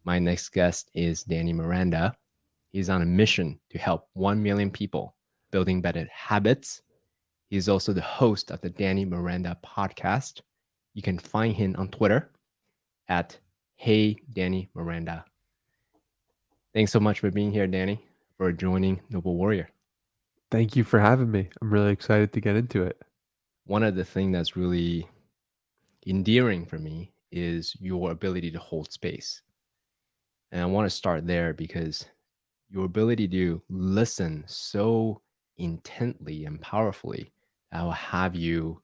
My next guest is Danny Miranda. He's on a mission to help 1 million people building better habits. He's also the host of the Danny Miranda podcast. You can find him on Twitter at Hey Danny Miranda. Thanks so much for being here, Danny, for joining Noble Warrior. Thank you for having me. I'm really excited to get into it. One of the things that's really endearing for me is your ability to hold space. And I want to start there because your ability to listen so intently and powerfully, I will have you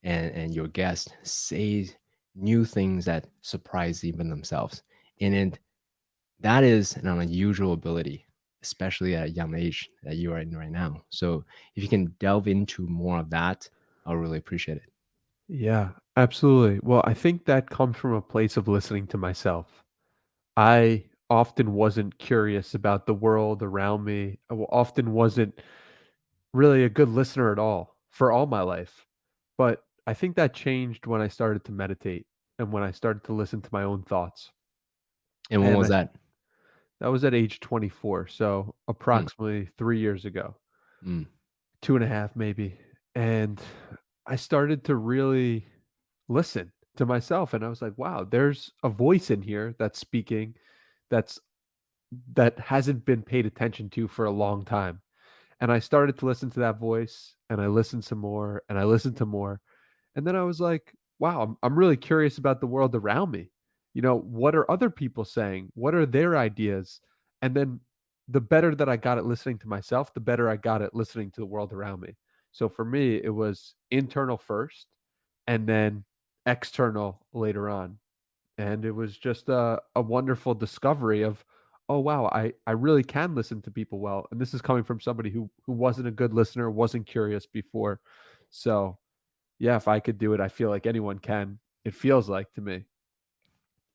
and your guest say new things that surprise even themselves. And that is an unusual ability, especially at a young age that you are in right now. So if you can delve into more of that, I'll really appreciate it. Yeah, absolutely. Well, I think that comes from a place of listening to myself. I often wasn't curious about the world around me. Often wasn't really a good listener at all for all my life. But I think that changed when I started to meditate and when I started to listen to my own thoughts. And when And was that? that was at age 24, so Mm, approximately 3 years ago, mm, 2.5 maybe. And I started to really listen to myself, and I was like, wow, there's a voice in here that's speaking that's that hasn't been paid attention to for a long time. And I started to listen to that voice, and I listened some more, and I listened to more. And then I was like, wow, I'm really curious about the world around me. What are other people saying? What are their ideas? And then the better that I got at listening to myself, the better I got at listening to the world around me. So for me, it was internal first and then external later on. And it was just a wonderful discovery of, oh wow, I really can listen to people well. And this is coming from somebody who wasn't a good listener, wasn't curious before. So yeah, if I could do it, I feel like anyone can. It feels like to me.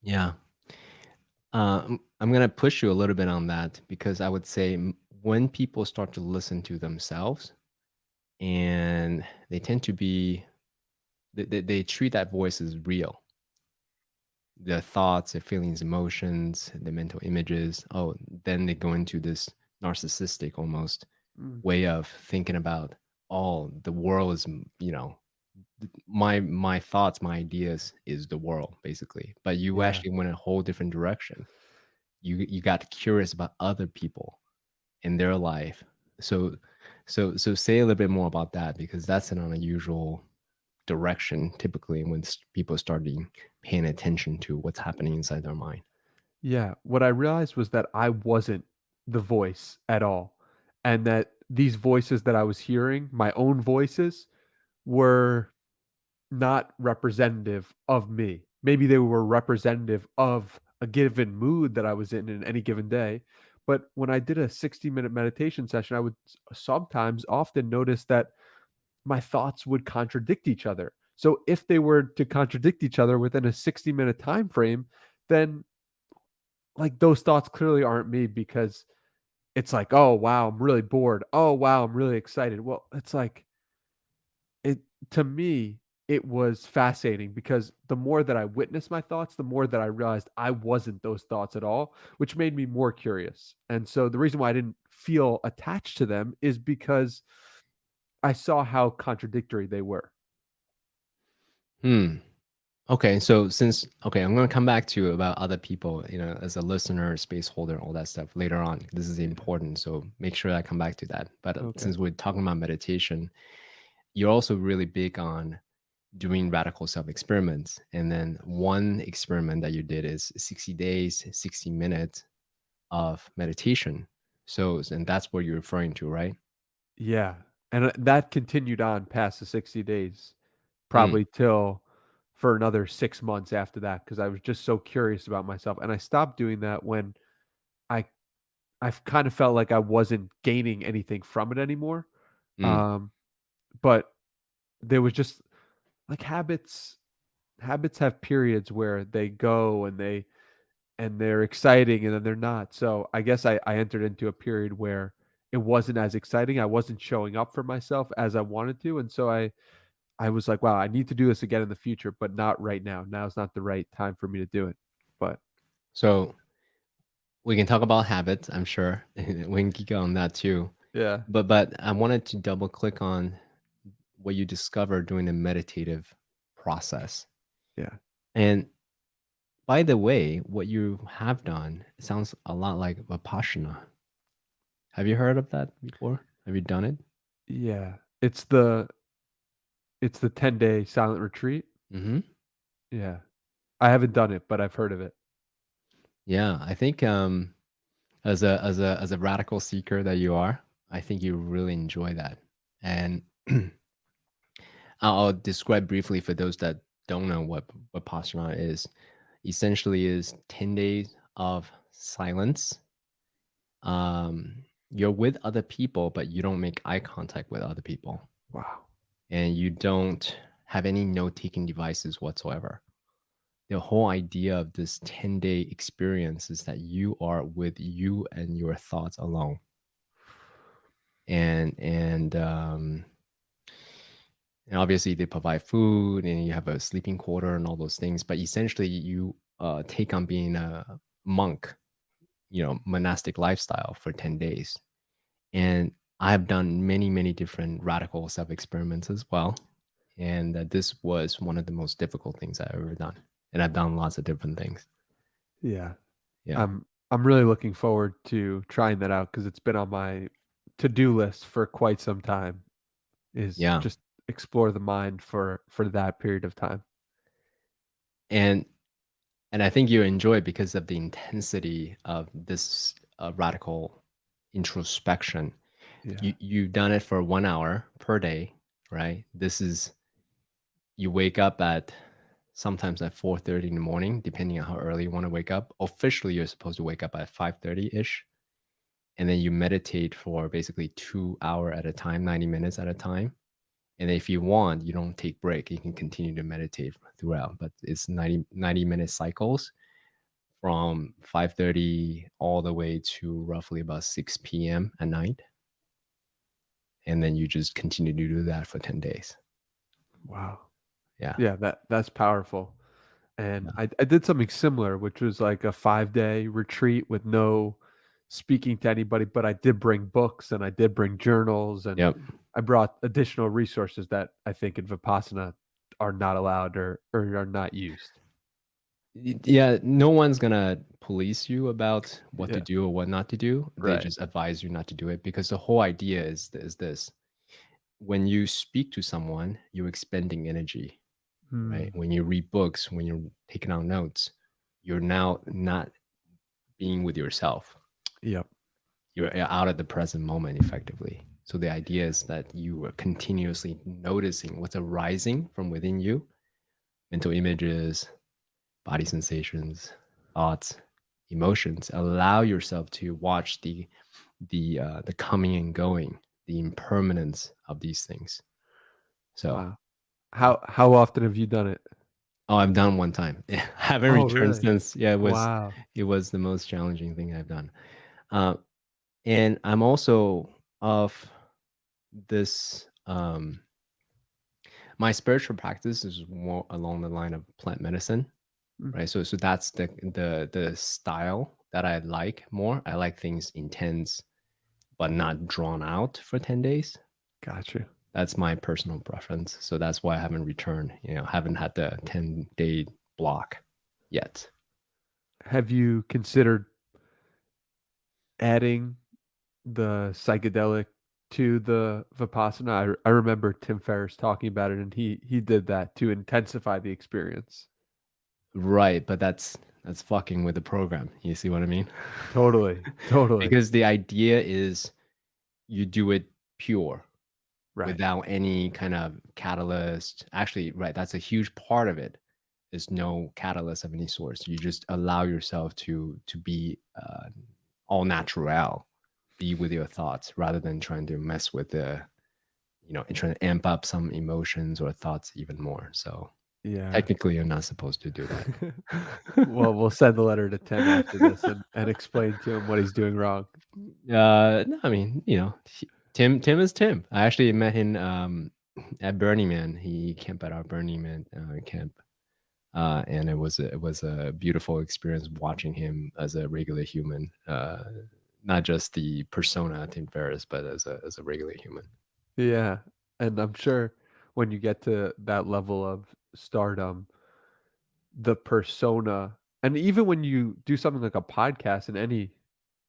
yeah. I'm going to push you a little bit on that because I would say when people start to listen to themselves and they tend to be, they treat that voice as real. Their thoughts, their feelings, emotions, their mental images. Oh, then they go into this narcissistic almost Mm, way of thinking about, oh, the world is, my thoughts, my ideas is the world basically. But you yeah. actually went a whole different direction. You got curious about other people in their life. So say a little bit more about that because that's an unusual direction typically when people starting paying attention to what's happening inside their mind. Yeah. What I realized was that I wasn't the voice at all. And that these voices that I was hearing, my own voices, were not representative of me. Maybe they were representative of a given mood that I was in any given day. But when I did a 60-minute meditation session, I would sometimes often notice that my thoughts would contradict each other. So if they were to contradict each other within a 60-minute time frame, then like those thoughts clearly aren't me because it's like, oh wow, I'm really bored. Oh wow, I'm really excited. Well, it's like it to me, it was fascinating because the more that I witnessed my thoughts, the more that I realized I wasn't those thoughts at all, which made me more curious. And so the reason why I didn't feel attached to them is because I saw how contradictory they were. Hmm. Okay, so okay, I'm gonna come back to you about other people, as a listener, space holder, all that stuff later on. This is Yeah. important, so make sure I come back to that. But Okay. since we're talking about meditation, you're also really big on doing radical self experiments. And then one experiment that you did is 60 days, 60 minutes of meditation. So, and that's what you're referring to, right? Yeah. And that continued on past the 60 days, Mm, probably till for another 6 months after that, because I was just so curious about myself. And I stopped doing that when I I kind of felt like I wasn't gaining anything from it anymore. mm, Um, but there was just like habits have periods where they go and they're exciting and then they're not. So I guess I entered into a period where it wasn't as exciting. I wasn't showing up for myself as I wanted to. And so I was like, wow, I need to do this again in the future, but not right now. Now is not the right time for me to do it. But so We can talk about habits, I'm sure. We can geek on that too. Yeah. But I wanted to double click on what you discovered during the meditative process. Yeah. And by the way, what you have done sounds a lot like Vipassana. Have you heard of that before? Have you done it? Yeah. It's the 10-day silent retreat. Mm-hmm. Yeah. I haven't done it, but I've heard of it. Yeah, I think as a radical seeker that you are, I think you really enjoy that. And I'll describe briefly for those that don't know what Vipassana is. Essentially, is 10 days of silence. You're with other people, but you don't make eye contact with other people, Wow. and you don't have any note-taking devices whatsoever. The whole idea of this 10-day experience is that you are with you and your thoughts alone. And obviously they provide food and you have a sleeping quarter and all those things, but essentially you take on being a monk, monastic lifestyle for 10 days. And I've done many different radical self experiments as well, and this was one of the most difficult things I've ever done, and I've done lots of different things. Yeah. Yeah. I'm really looking forward to trying that out because it's been on my to-do list for quite some time, is Yeah. just explore the mind for that period of time. and and I think you enjoy it because of the intensity of this radical introspection. Yeah. You've done it for 1 hour per day, right? This is, you wake up at sometimes at 4:30 in the morning, depending on how early you want to wake up. Officially, you're supposed to wake up at 5:30 ish, and then you meditate for basically 2 hour at a time, 90 minutes at a time. And if you want, you don't take break. You can continue to meditate throughout, but it's 90-minute cycles from 5:30 all the way to roughly about 6 p.m. at night. And then you just continue to do that for 10 days. Wow. Yeah. Yeah, that's powerful. And Yeah. I did something similar, which was like a 5-day retreat with no speaking to anybody, but I did bring books and I did bring journals and Yep. I brought additional resources that I think in Vipassana are not allowed or are not used. Yeah. No one's going to police you about what to Yeah. do or what not to do. They Right. just advise you not to do it, because the whole idea is this: when you speak to someone, you're expending energy, right? Mm, When you read books, when you're taking out notes, you're now not being with yourself. yep. You're out of the present moment, effectively. So the idea is that you are continuously noticing what's arising from within you: mental images, body sensations, thoughts, emotions. Allow yourself to watch the coming and going, the impermanence of these things. So, Wow. How often have you done it? oh, I've done one time. I haven't Oh, returned really? since. Yeah, Wow. it was the most challenging thing I've done. Uh, and I'm also of this. My spiritual practice is more along the line of plant medicine, Mm, right? So that's the style that I like more. I like things intense, but not drawn out for 10 days. gotcha. That's my personal preference. So that's why I haven't returned. Haven't had the 10-day block yet. Have you considered adding the psychedelic to the Vipassana? I remember Tim Ferriss talking about it, and he did that to intensify the experience. Right, but that's fucking with the program. You see what I mean? Totally, totally. Because the idea is you do it pure, Right. without any kind of catalyst. Actually, right, that's a huge part of it. There's no catalyst of any sort. You just allow yourself to be all natural, be with your thoughts, rather than trying to mess with and trying to amp up some emotions or thoughts even more. So Yeah. technically, you're not supposed to do Well, we'll send the letter to Tim after this and explain to him what he's doing wrong. No, I mean, Tim is Tim. I actually met him at Burning Man. He camped at our Burning Man camp. And it was a beautiful experience watching him as a regular human, not just the persona Tim Ferriss, but as a regular human. Yeah, and I'm sure when you get to that level of stardom, the persona and even when you do something like a podcast in any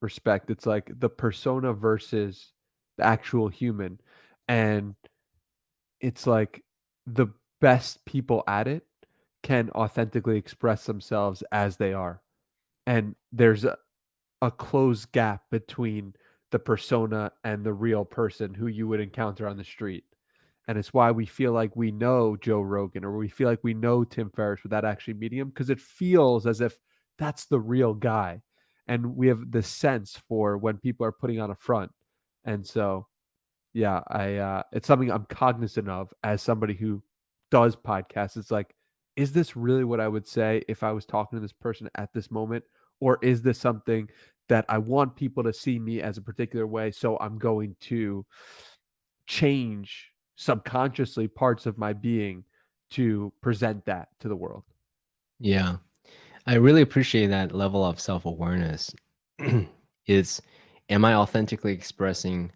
respect, it's like the persona versus the actual human, and it's like the best people at it can authentically express themselves as they are, and there's a closed gap between the persona and the real person who you would encounter on the street. And it's why we feel like we know Joe Rogan or we feel like we know Tim Ferriss without actually meeting him because it feels as if that's the real guy. And we have the sense for when people are putting on a front. And so, yeah, it's something I'm cognizant of as somebody who does podcasts. It's like, is this really what I would say if I was talking to this person at this moment? Or is this something that I want people to see me as a particular way? So I'm going to change subconsciously parts of my being to present that to the world. Yeah, I really appreciate that level of self-awareness. Is am I authentically expressing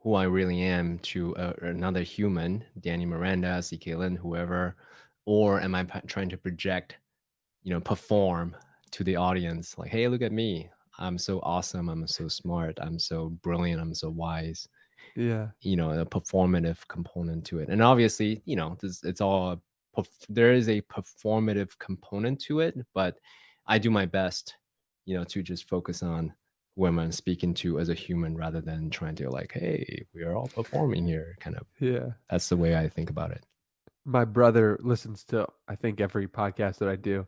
who I really am to another human, Danny Miranda, CK Lin, whoever, or am I trying to project, perform to the audience like, hey, look at me. I'm so awesome. I'm so smart. I'm so brilliant. I'm so wise. Yeah. A performative component to it. And obviously, it's all there is a performative component to it, but I do my best, to just focus on who I'm speaking to as a human rather than trying to like, hey, we are all performing here. Kind of Yeah. that's the way I think about it. My brother listens to, I think, every podcast that I do.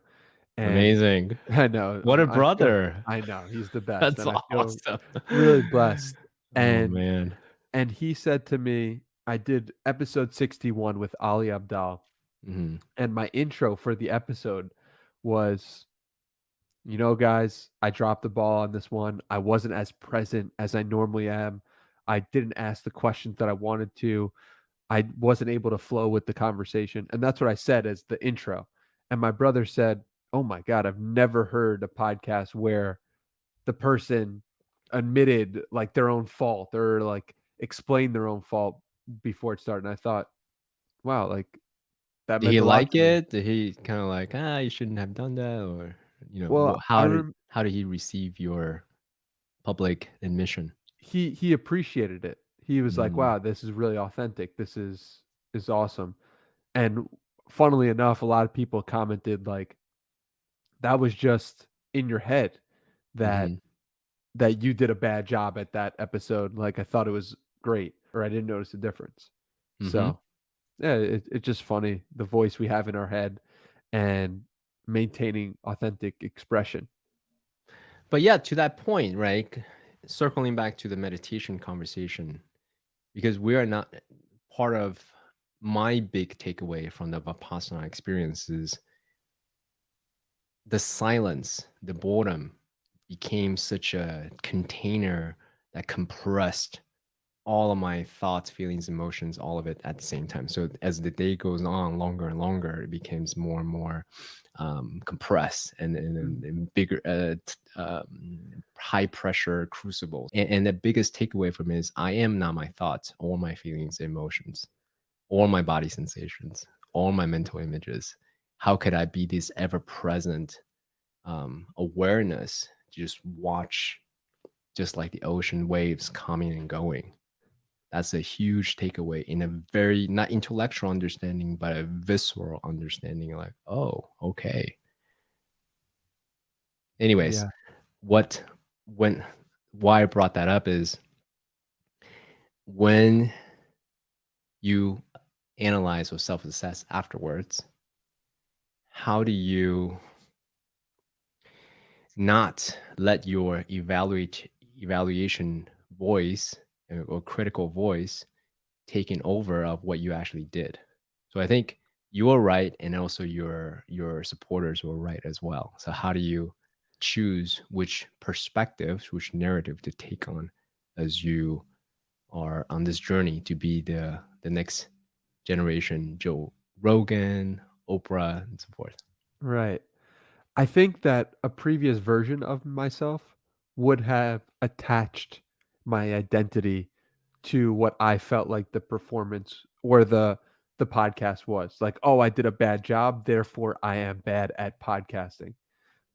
And Amazing. I know, What a I feel brother. I know, he's the best, That's and I feel awesome. really blessed. Oh And man. he said to me, I did episode 61 with Ali Abdal, Hmm. and my intro for the episode was, guys, I dropped the ball on this one. I wasn't as present as I normally am. I didn't ask the questions that I wanted to. I wasn't able to flow with the conversation. And that's what I said as the intro. And my brother said, "Oh my God, I've never heard a podcast where the person admitted like their own fault or like explained their own fault before it started." And I thought, wow, like that Did he meant a lot like to me. it? Did he kind of like, you shouldn't have done that, or Well, I how did rem how did he receive your public admission? he appreciated it. He was like, Mm, "Wow, this is really authentic. This is awesome." And funnily enough, a lot of people commented like that was just in your head that mhm, you did a bad job at that episode. Like I thought it was great, or I didn't notice the difference. mhm. So yeah, it's just funny the voice we have in our head and maintaining authentic expression. But yeah, to that point, right? Circling back to the meditation conversation, because we are not part of my big takeaway from the Vipassana experience is the silence, the boredom became such a container that compressed all of my thoughts, feelings, emotions, all of it at the same time. So as the day goes on, longer and longer, it becomes more and more compressed Mm. and bigger, high pressure crucibles. And the biggest takeaway from it is I am not my thoughts or my feelings, emotions, or my body sensations, or my mental images. How could I be this ever present awareness to just watch, just like the ocean waves coming and going? That's a huge takeaway in a very not intellectual understanding, but a visceral understanding. Like, oh, okay. Anyways, Yeah. what when why I brought that up is when you analyze or self-assess afterwards, how do you not let your evaluation voice or critical voice taken over of what you actually did? So I think you were right, and also your supporters were right as well. So how do you choose which perspectives, which narrative to take on as you are on this journey to be the next generation Joe Rogan, Oprah and so forth. Right. I think that a previous version of myself would have attached my identity to what I felt like the performance or the podcast was. Like, "Oh, I did a bad job, therefore I am bad at podcasting."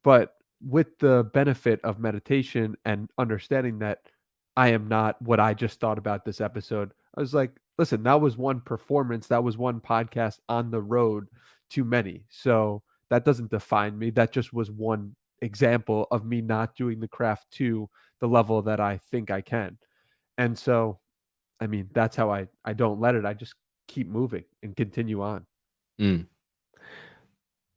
But with the benefit of meditation and understanding that I am not what I just thought about this episode, I was like, listen, that was one performance, that was one podcast on the road too many. So that doesn't define me. That just was one example of me not doing the craft to the level that I think I can. And so, I mean, that's how I don't let it. I just keep moving and continue on. Mm.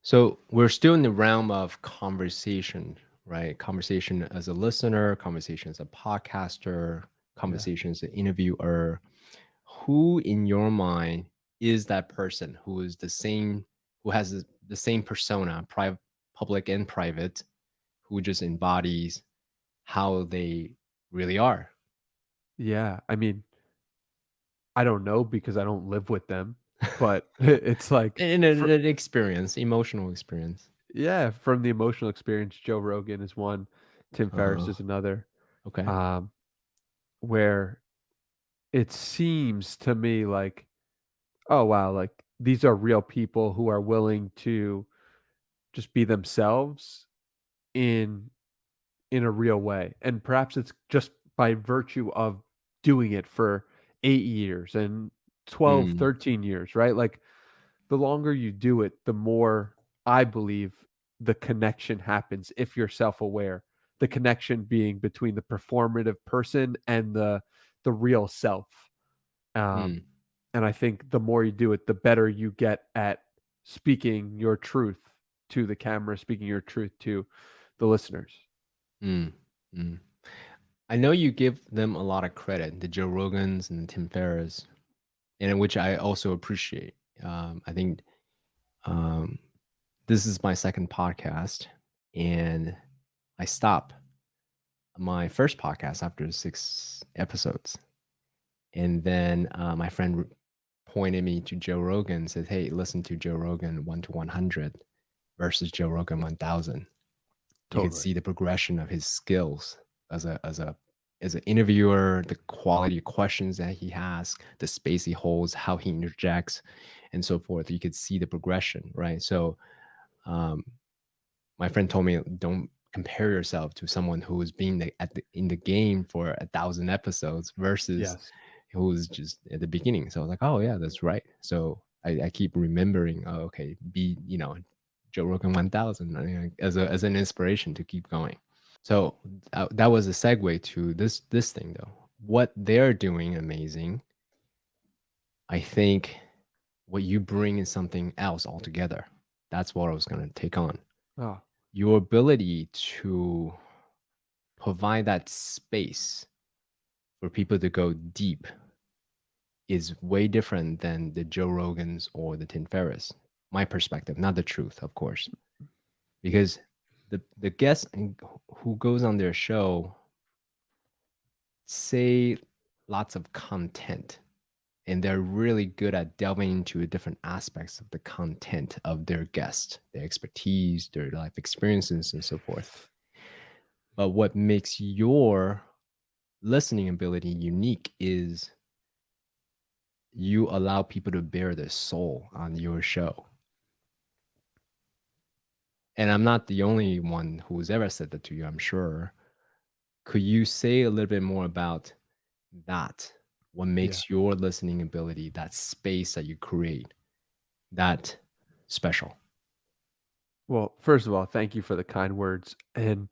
So we're still in the realm of conversation, right? Conversation as a listener, conversation as a podcaster, Yeah. conversation as an interviewer. Who in your mind is that person who is the same, who has the same persona, private, public and private, who just embodies how they really are? Yeah. I mean, I don't know because I don't live with them, but it's like In for an experience, emotional experience. yeah, from the emotional experience, Joe Rogan is one, Tim Ferriss Uh, is another, okay. um, where it seems to me like, oh wow, like these are real people who are willing to just be themselves in in a real way. And perhaps it's just by virtue of doing it for 8 years and 12, Mm, 13 years, right? Like the longer you do it, the more I believe the connection happens if you're self-aware. The connection being between the performative person and the real self. Um, mm, and I think the more you do it, the better you get at speaking your truth to the camera, speaking your truth to the listeners. mm, mm. I know you give them a lot of credit, the Joe Rogans and the Tim Ferriss, and which I also appreciate. I think um, this is my second podcast, and I stopped my first podcast after 6 episodes, and then my friend pointed me to Joe Rogan and said, "Hey, listen to Joe Rogan 1 to 100 versus Joe Rogan 1000. You could Totally. see the progression of his skills as an interviewer, the quality of questions that he has, the space he holds, how he interjects, and so forth. You could see the progression, right? So, um, my friend told me, don't compare yourself to someone who has been in the game for 1,000 episodes versus Yes. who's just at the beginning. So I was like, oh yeah, that's right. So I keep remembering, oh, okay, be Joe Rogan 1000 as an inspiration to keep going. So that was a segue to this thing though. What they're doing amazing. I think what you bring is something else altogether. That's what I was going to take on. Oh, Your ability to provide that space for people to go deep is way different than the Joe Rogans or the Tim Ferriss. My perspective, not the truth, of course, because the guest who goes on their show say lots of content, and they're really good at delving into different aspects of the content of their guest, their expertise, their life experiences, and so forth. But what makes your listening ability unique is you allow people to bear their soul on your show. And I'm not the only one who's ever said that to you, I'm sure. Could you say a little bit more about that? What yeah. makes your listening ability, that space that you create, that special? Well, first of all, thank you for the kind words. And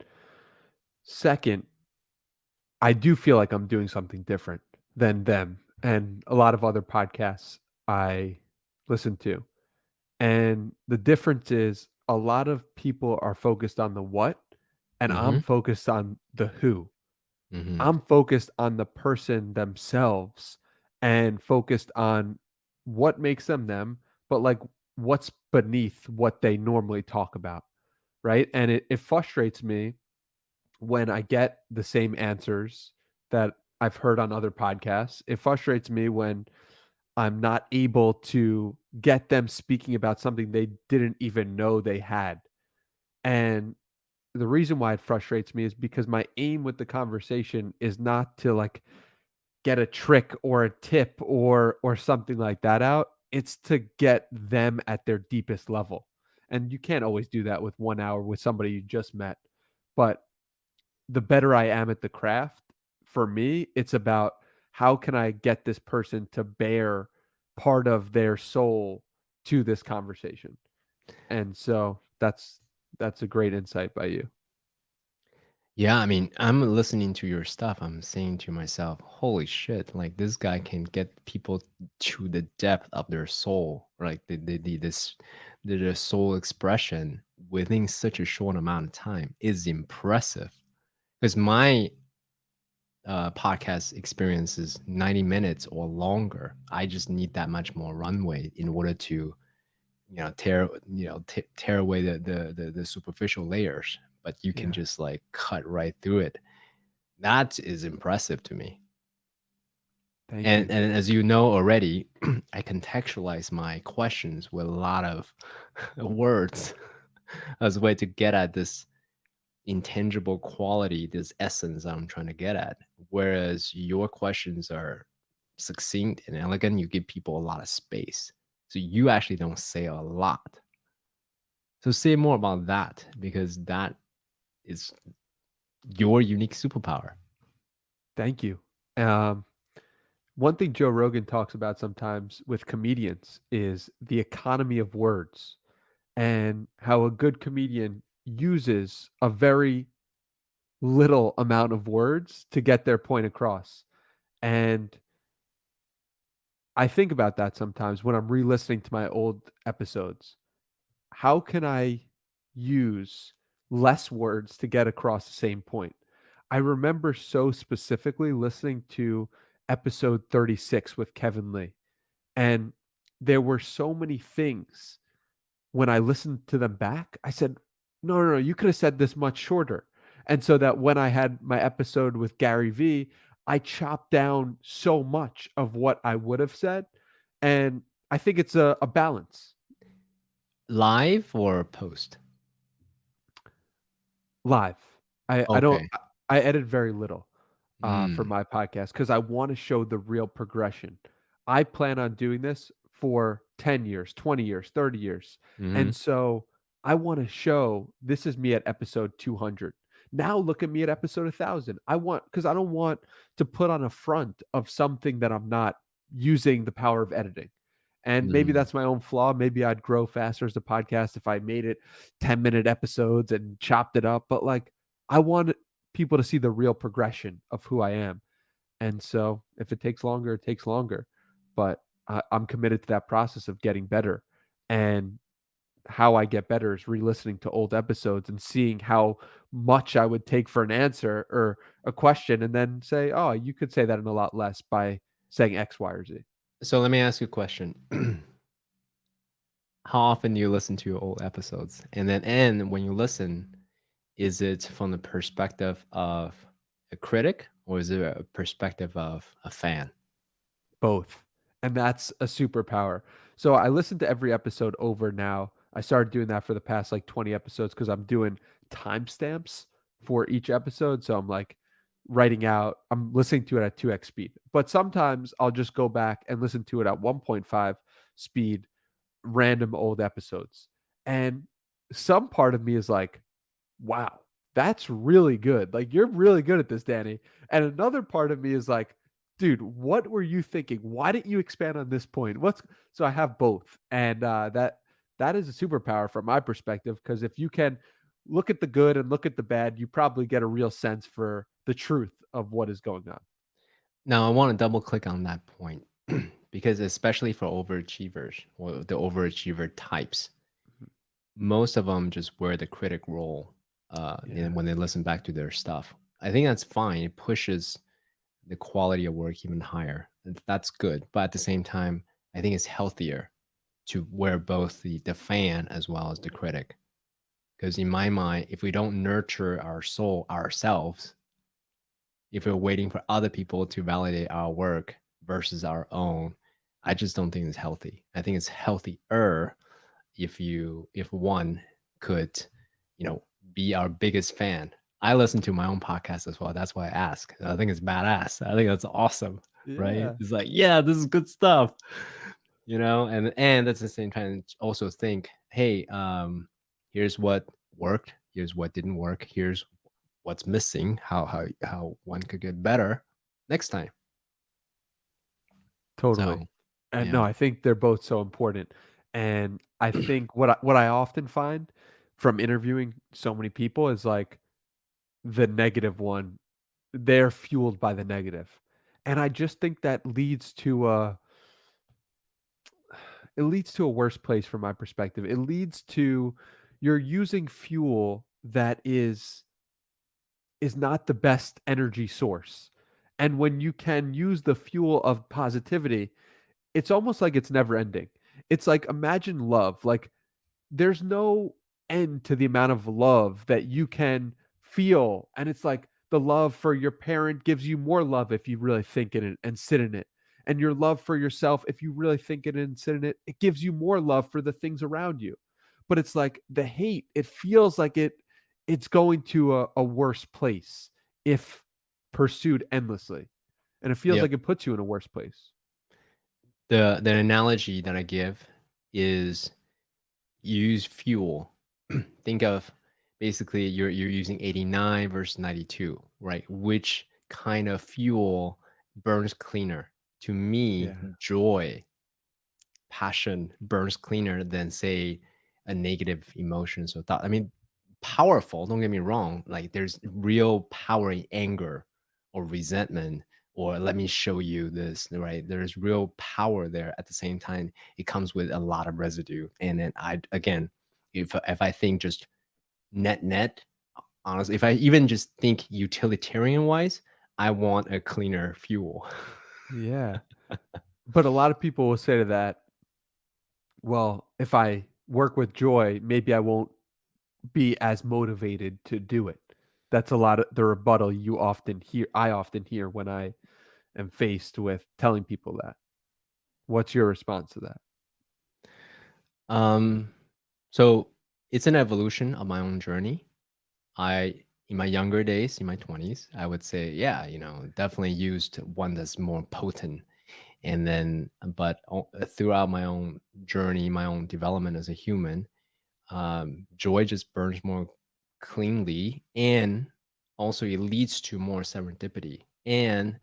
second, I do feel like I'm doing something different than them and a lot of other podcasts I listen to. And the difference is a lot of people are focused on the what, and I'm Mm-hmm. focused on the who. Mm-hmm. I'm focused on the person themselves and focused on what makes them them, but like what's beneath what they normally talk about. Right. And it frustrates me when I get the same answers that I've heard on other podcasts. It frustrates me when I'm not able to get them speaking about something they didn't even know they had. And the reason why it frustrates me is because my aim with the conversation is not to like get a trick or a tip or something like that out. It's to get them at their deepest level. And you can't always do that with 1 hour with somebody you just met. But the better I am at the craft, for me, it's about how can I get this person to bear part of their soul to this conversation. And so that's a great insight by you. Yeah, I mean, I'm listening to your stuff. I'm saying to myself, holy shit, like this guy can get people to the depth of their soul, right? The soul expression within such a short amount of time is impressive. Because my podcast experience is 90 minutes or longer. I just need that much more runway in order to tear away the superficial layers, but you can Yeah. just like cut right through it. That is impressive to me. Thank And you. and as you know already, I contextualize my questions with a lot of words as a way to get at this intangible quality, this essence I'm trying to get at. Whereas your questions are succinct and elegant, you give people a lot of space. So you actually don't say a lot. So say more about that because that is your unique superpower. Thank you. Um, One thing Joe Rogan talks about sometimes with comedians is the economy of words and how a good comedian uses a very little amount of words to get their point across. And I think about that sometimes when I'm re-listening to my old episodes. How can I use less words to get across the same point? I remember so specifically listening to episode 36 with Kevin Lee, and there were so many things when I listened to them back, I said, "No, no, no, you could have said this much shorter." And so that when I had my episode with Gary V, I chopped down so much of what I would have said, and I think it's a balance. Live or post? Live. I don't Okay. I edit very little, for Mm. my podcast because I wanna show the real progression. I plan on doing this for 10 years, 20 years, 30 years, Hmm. and so I wanna show this is me at episode 200. Now look at me at episode 1,000. I want because I don't want to put on a front of something that I'm not using the power of editing. And maybe Mm. that's my own flaw. Maybe I'd grow faster as a podcast if I made it 10-minute episodes and chopped it up, but, like, I want people to see the real progression of who I am, and so if it takes longer, it takes longer, but I'm committed to that process of getting better, and how I get better is re-listening to old episodes and seeing how much I would take for an answer or a question and then say, "Oh, you could say that in a lot less by saying X, Y, or Z." So let me ask you a question. How often do you listen to your old episodes? And when you listen, is it from the perspective of a critic or is it a perspective of a fan? Both, and that's a superpower. So I listen to every episode over now. I started doing that for the past, like, 20 episodes because 'cause I'm doing timestamps for each episode, so I'm, like, I'm listening to it at 2x speed, but sometimes I'll just go back and listen to it at 1.5 speed, random old episodes, and some part of me is like, wow, that's really good. Like, you're really good at this, Danny. And another part of me is like, dude, what were you thinking? Why didn't you expand on this point? What's so I have both. And that is a superpower from my perspective because if you can look at the good and look at the bad, you probably get a real sense for the truth of what is going on. Now, I want to double click on that point because, especially for overachievers or the overachiever types, most of them just wear the critic role Yeah. when they listen back to their stuff. I think that's fine. It pushes the quality of work even higher. That's good. But at the same time, I think it's healthier to wear both the fan as well as the critic. Because in my mind, if we don't nurture our soul ourselves, if we're waiting for other people to validate our work versus our own, I just don't think it's healthy. I think it's healthier if one could, be our biggest fan. I listen to my own podcast as well. That's why I ask. I think it's badass. I think that's awesome, right? Yeah, It's like, yeah, this is good stuff, and at the same time also think, hey, here's what worked, here's what didn't work, here's what's missing, how one could get better next time. totally. So, And no, yeah. I think they're both so important. And I think what I often find from interviewing so many people is like the negative one, they're fueled by the negative. And I just think that leads to a worse place from my perspective. It leads to you're using fuel that is not the best energy source. And when you can use the fuel of positivity, it's almost like it's never ending. It's like imagine love. Like there's no end to the amount of love that you can feel. And it's like the love for your parent gives you more love if you really think in it and sit in it. And your love for yourself, if you really think in it and sit in it, it gives you more love for the things around you. But it's like the hate, it feels like it's going to a worse place if pursued endlessly. And it feels Yep. like it puts you in a worse place. The analogy that I give is use fuel. Think of basically you're using 89 versus 92, right? Which kind of fuel burns cleaner? To me, Yeah. joy, passion burns cleaner than say a negative emotion. So thought, I mean, powerful, don't get me wrong. Like there's real power in anger or resentment, or let me show you this, right? There's real power there. At the same time, it comes with a lot of residue. And then again, if I think just net, honestly, if I even just think utilitarian wise, I want a cleaner fuel. Yeah. But a lot of people will say to that, well, if I work with joy, maybe I won't be as motivated to do it. That's a lot of the rebuttal I often hear when I am faced with telling people that. What's your response to that? um so it's an evolution of my own journey. In my younger days, in my 20s, I would say, yeah, definitely used one that's more potent. And then, but throughout my own journey, my own development as a human, joy just burns more cleanly. And also, it leads to more serendipity. And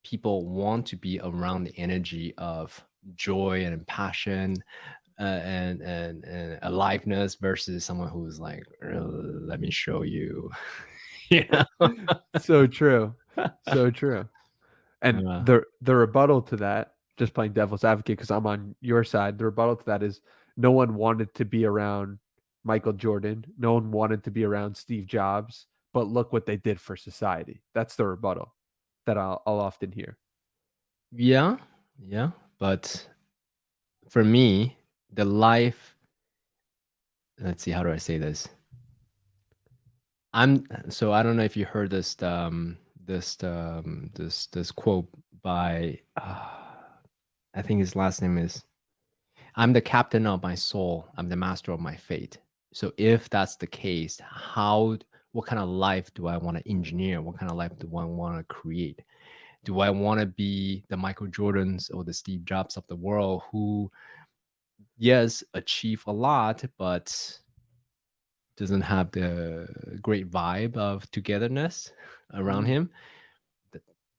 people want to be around the energy of joy and passion, and aliveness versus someone who's like, let me show you. Yeah. So true. So true. And uh, the rebuttal to that, just playing devil's advocate because I'm on your side, the rebuttal to that is no one wanted to be around Michael Jordan. No one wanted to be around Steve Jobs, but look what they did for society. That's the rebuttal that I'll often hear. yeah, yeah. But for me, the life, let's see, how do I say this? I don't know if you heard this quote by I think his last name is, I'm the captain of my soul, I'm the master of my fate. So if that's the case, what kind of life do I want to engineer? What kind of life do I want to create? Do I want to be the Michael Jordans or the Steve Jobs of the world who, yes, achieve a lot, but doesn't have the great vibe of togetherness around Mm. him?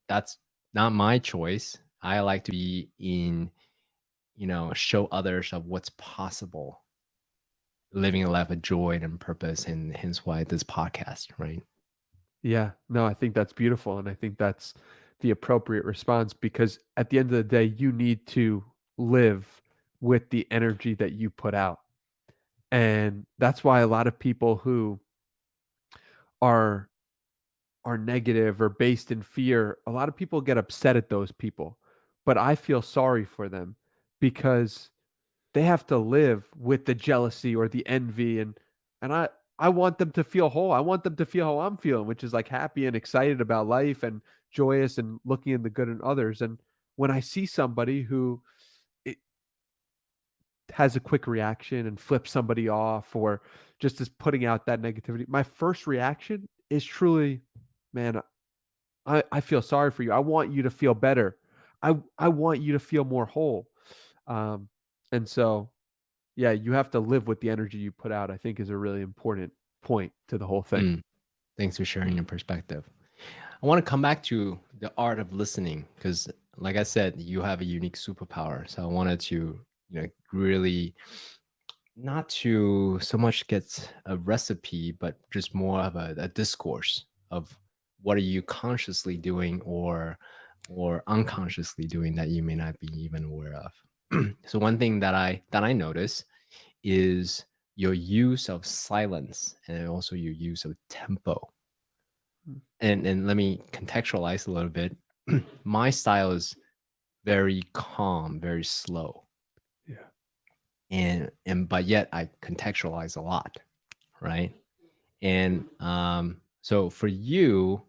That's not my choice. I like to be in, show others of what's possible, living a life of joy and purpose, and hence why this podcast, right? Yeah, no, I think that's beautiful. And I think that's the appropriate response because at the end of the day, you need to live with the energy that you put out. And that's why a lot of people who are are negative or based in fear, a lot of people get upset at those people. But I feel sorry for them because they have to live with the jealousy or the envy and I want them to feel whole. I want them to feel how I'm feeling, which is like happy and excited about life and joyous and looking in the good in others. And when I see somebody who has a quick reaction and flips somebody off or just is putting out that negativity, my first reaction is truly, man, I feel sorry for you. I want you to feel better. I want you to feel more whole. Um, and so, yeah, you have to live with the energy you put out, I think is a really important point to the whole thing. Mm, thanks for sharing your perspective. I want to come back to the art of listening because, like I said, you have a unique superpower. So I wanted to, really not to so much get a recipe, but just more of a discourse of what are you consciously doing or unconsciously doing that you may not be even aware of. So one thing that I notice is your use of silence and also your use of tempo. Mm. And let me contextualize a little bit. My style is very calm, very slow. Yeah. And but yet I contextualize a lot, right? And so for you,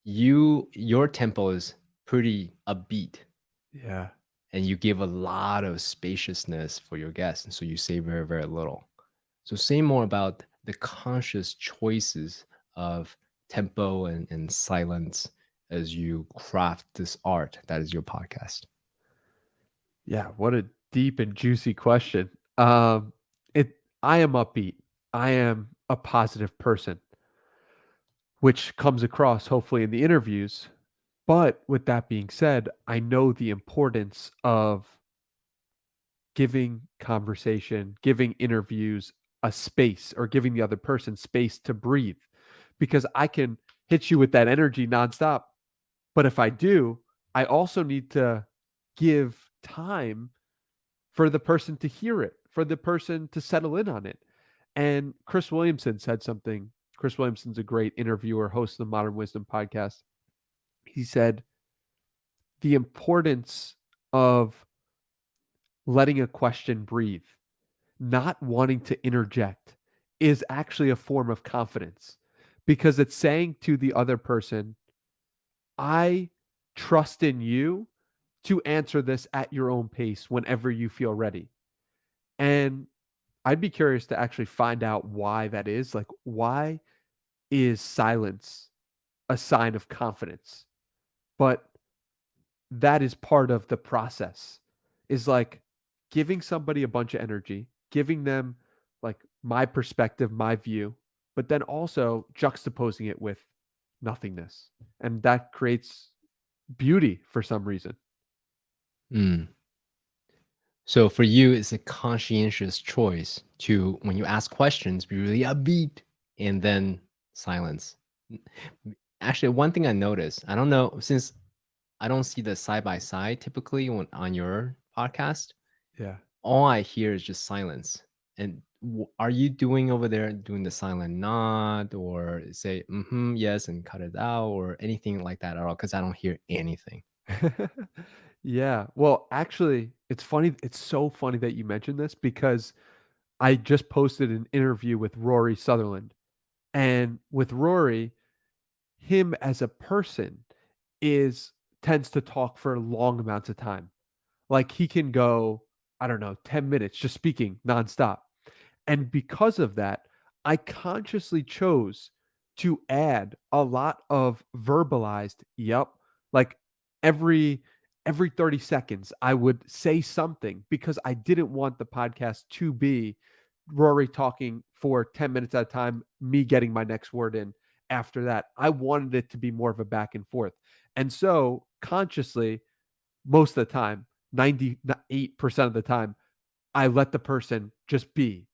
your tempo is pretty upbeat Yeah. and you give a lot of spaciousness for your guests, and so you say very, very little. So say more about the conscious choices of tempo and silence as you craft this art that is your podcast. Yeah, what a deep and juicy question. It I am upbeat. I am a positive person, which comes across hopefully in the interviews. But with that being said, I know the importance of giving conversation, giving interviews a space or giving the other person space to breathe because I can hit you with that energy nonstop. But if I do, I also need to give time for the person to hear it, for the person to settle in on it. And Chris Williamson said something. Chris Williamson's a great interviewer, host of the Modern Wisdom podcast. He said, the importance of letting a question breathe, not wanting to interject, is actually a form of confidence because it's saying to the other person, I trust in you to answer this at your own pace whenever you feel ready. And I'd be curious to actually find out why that is. Like, why is silence a sign of confidence? But that is part of the process, is like giving somebody a bunch of energy, giving them like my perspective, my view, but then also juxtaposing it with nothingness. And that creates beauty for some reason. Mm. So for you, it's a conscientious choice to, when you ask questions, be really upbeat and then silence. Actually, one thing I noticed, I don't know, since I don't see the side by side typically on your podcast, Yeah. all I hear is just silence. And are you doing over there doing the silent nod or say yes and cut it out or anything like that at all? Because I don't hear anything. Yeah. Well, actually, it's funny. It's so funny that you mentioned this because I just posted an interview with Rory Sutherland. And with Rory, him as a person is tends to talk for long amounts of time. Like he can go, I don't know, 10 minutes just speaking nonstop. And because of that, I consciously chose to add a lot of verbalized, yep, like every every 30 seconds I would say something because I didn't want the podcast to be Rory talking for 10 minutes at a time, me getting my next word in after that. I wanted it to be more of a back and forth. And so consciously, most of the time, 98% of the time, I let the person just be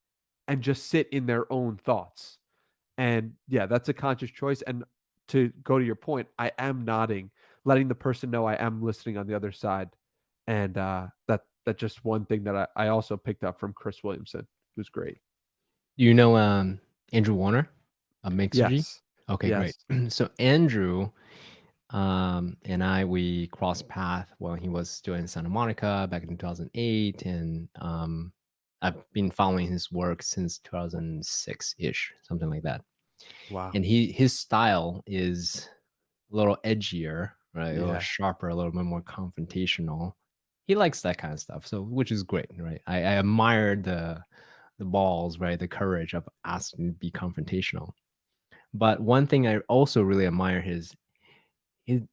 and just sit in their own thoughts. And yeah, that's a conscious choice. And to go to your point, I am nodding, letting the person know I am listening on the other side. And that's just one thing that I also picked up from Chris Williamson, who's great. Do you know Andrew Warner of Mixergy? Yes. Okay, great. Yes. So Andrew and we crossed path when he was still in Santa Monica back in 2008, and I've been following his work since 2006-ish, something like that. Wow. And his style is a little edgier, right? A little Yeah. sharper, a little bit more confrontational. he likes that kind of stuff. So which is great, right? I admire the balls, right? The courage of asking to be confrontational. But one thing I also really admire his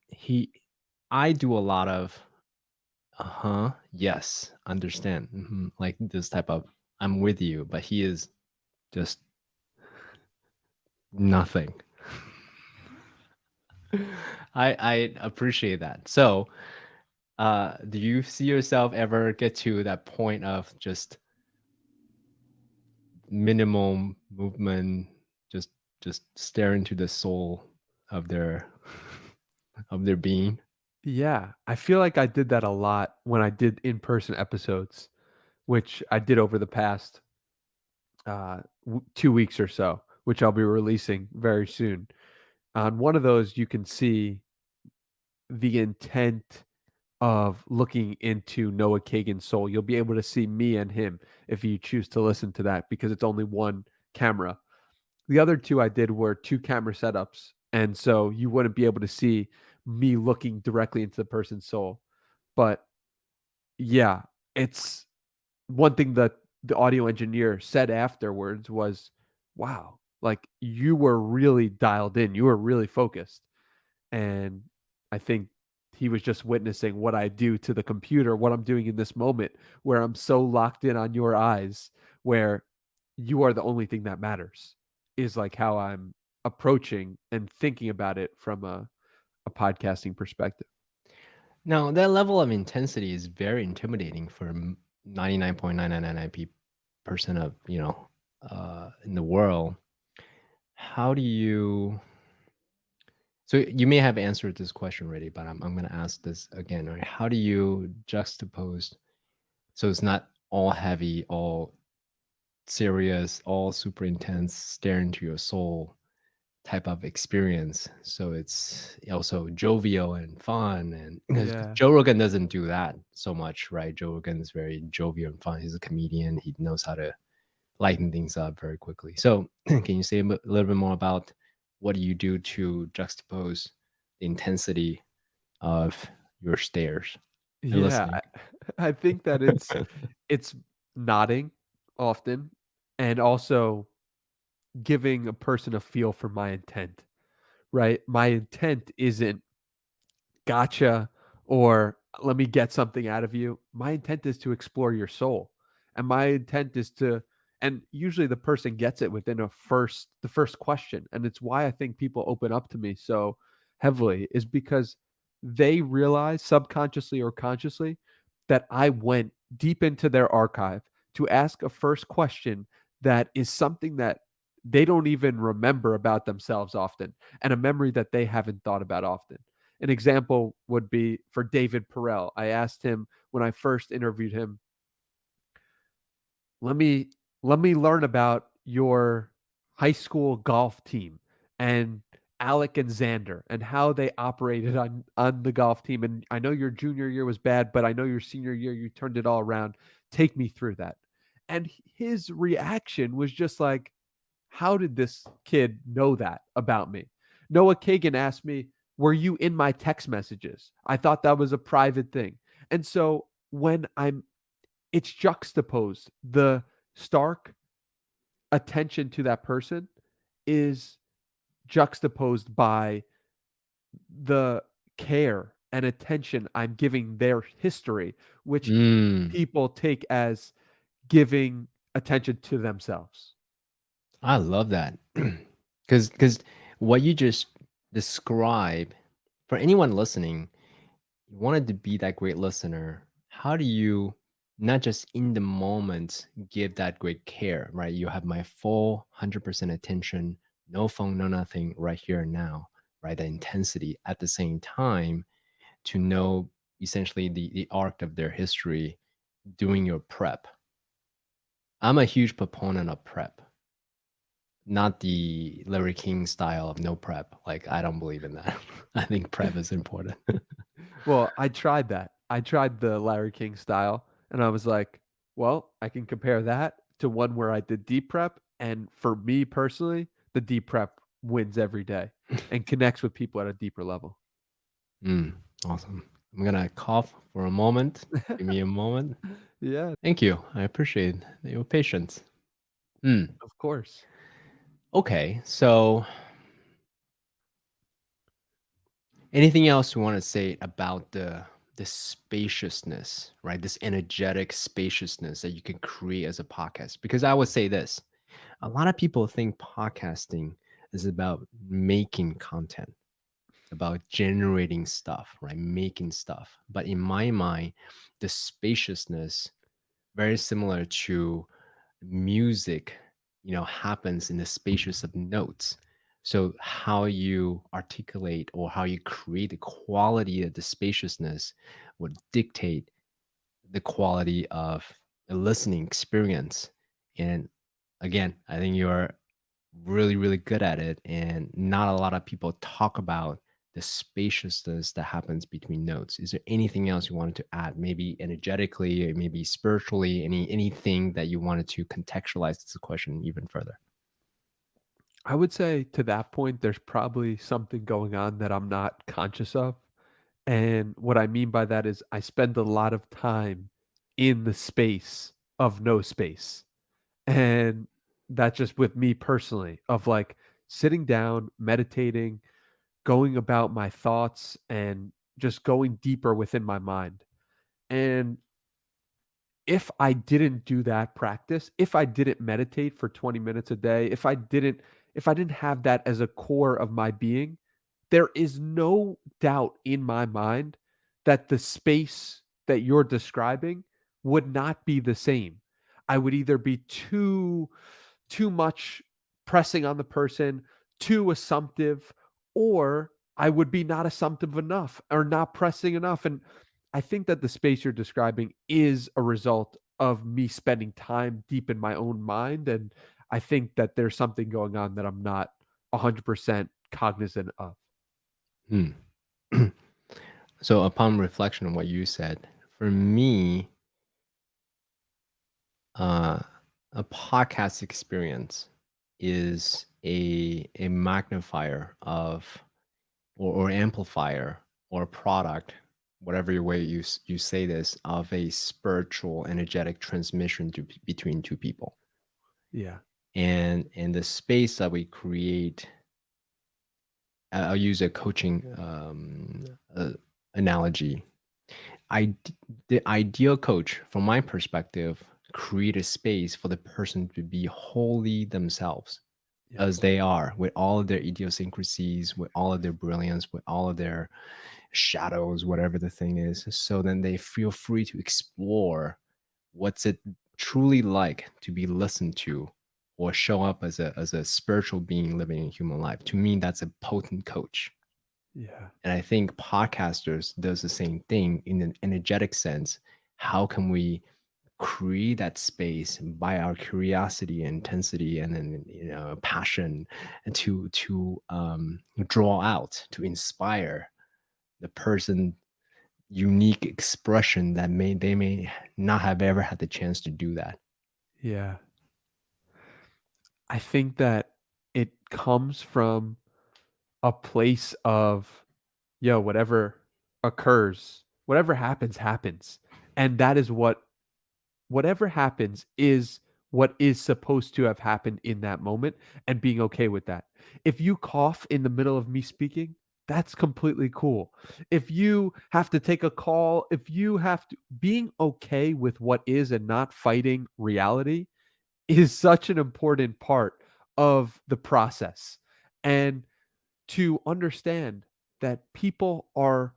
he I do a lot of uh-huh, yes, understand. Like this type of I'm with you, but he is just nothing. I appreciate that. So, do you see yourself ever get to that point of just minimum movement, just just stare into the soul of their of their being? Yeah, I feel like I did that a lot when I did in-person episodes, which I did over the past 2 weeks or so, which I'll be releasing very soon. On one of those, you can see the intent of looking into Noah Kagan's soul. You'll be able to see me and him if you choose to listen to that because it's only one camera. The other two I did were two camera setups. And so you wouldn't be able to see me looking directly into the person's soul. But yeah, it's one thing that the audio engineer said afterwards was, wow, like you were really dialed in, you were really focused. And I think he was just witnessing what I do to the computer, what I'm doing in this moment, where I'm so locked in on your eyes, where you are the only thing that matters, is like how I'm approaching and thinking about it from a podcasting perspective. Now, that level of intensity is very intimidating for 99.9999% of, in the world. How do you So you may have answered this question already, but I'm going to ask this again, right? How do you juxtapose so it's not all heavy, all serious, all super intense, stare into your soul type of experience? So it's also jovial and fun, and because Yeah. Joe Rogan doesn't do that so much, right? Joe Rogan is very jovial and fun. He's a comedian. He knows how to lighten things up very quickly. So can you say a little bit more about what do you do to juxtapose the intensity of your stares and Yeah, listening? I think that it's nodding often and also giving a person a feel for my intent, right? My intent isn't gotcha or let me get something out of you. My intent is to explore your soul. And my intent is to and usually the person gets it within the first question. And it's why I think people open up to me so heavily is because they realize subconsciously or consciously that I went deep into their archive to ask a first question that is something that they don't even remember about themselves often and a memory that they haven't thought about often. An example would be for David Perel. I asked him when I first interviewed him, let me let me learn about your high school golf team and Alec and Xander and how they operated on the golf team. And I know your junior year was bad, but I know your senior year you turned it all around. Take me through that. And his reaction was just like, how did this kid know that about me? Noah Kagan asked me, were you in my text messages? I thought that was a private thing. And so when it's juxtaposed. The stark attention to that person is juxtaposed by the care and attention I'm giving their history, which Mm, people take as giving attention to themselves. I love that. Because what you just described, for anyone listening, you wanted to be that great listener. How do you not just in the moment give that great care, right? You have my full 100% attention, no phone, no nothing, right here and now, right? The intensity at the same time to know essentially the arc of their history, doing your prep. I'm a huge proponent of prep, not the Larry King style of no prep. Like, I don't believe in that. I think prep is important. Well, I tried that. I tried the Larry King style, and I was like, well, I can compare that to one where I did deep prep. And for me personally, the deep prep wins every day and connects with people at a deeper level. Mm, awesome. I'm gonna cough for a moment. Give me a moment. Yeah, Thank you. I appreciate your patience. Hmm. of course. Okay. So, anything else you want to say about the spaciousness, right? This energetic spaciousness that you can create as a podcast? Because I would say this: a lot of people think podcasting is about making content, about generating stuff, right? Making stuff. But in my mind, the spaciousness, very similar to music, happens in the spacious of notes. So how you articulate or how you create the quality of the spaciousness would dictate the quality of the listening experience. And again, I think you're really, really good at it. And not a lot of people talk about the spaciousness that happens between notes. Is there anything else you wanted to add? Maybe energetically, or maybe spiritually, anything that you wanted to contextualize this question even further? I would say to that point, there's probably something going on that I'm not conscious of. And what I mean by that is I spend a lot of time in the space of no space. And that's just with me personally, of like sitting down, meditating, going about my thoughts, and just going deeper within my mind. And if I didn't do that practice, if I didn't meditate for 20 minutes a day, if I didn't have that as a core of my being, there is no doubt in my mind that the space that you're describing would not be the same. I would either be too much pressing on the person, too assumptive, or I would be not assumptive enough or not pressing enough. And I think that the space you're describing is a result of me spending time deep in my own mind. And I think that there's something going on that I'm not 100% cognizant of. Hmm. So upon reflection on what you said, for me, uh, a podcast experience is a magnifier of or amplifier or product, whatever your way you say this, of a spiritual energetic transmission between two people. Yeah. And the space that we create, I'll use a coaching analogy. I the ideal coach, from my perspective, create a space for the person to be wholly themselves as Yes. they are, with all of their idiosyncrasies, with all of their brilliance, with all of their shadows, whatever the thing is. So then they feel free to explore what's it truly like to be listened to or show up as a spiritual being living in human life. To me, that's a potent coach. Yeah. And I think podcasters does the same thing in an energetic sense. How can we create that space by our curiosity, intensity, and then passion, and to draw out, to inspire the person unique expression that they may not have ever had the chance to do that. Yeah. I think that it comes from a place of, yo, whatever occurs, whatever happens, happens. And that is whatever happens is what is supposed to have happened in that moment, and being okay with that. If you cough in the middle of me speaking, that's completely cool. If you have to take a call, if you have to, being okay with what is and not fighting reality is such an important part of the process. And to understand that people are,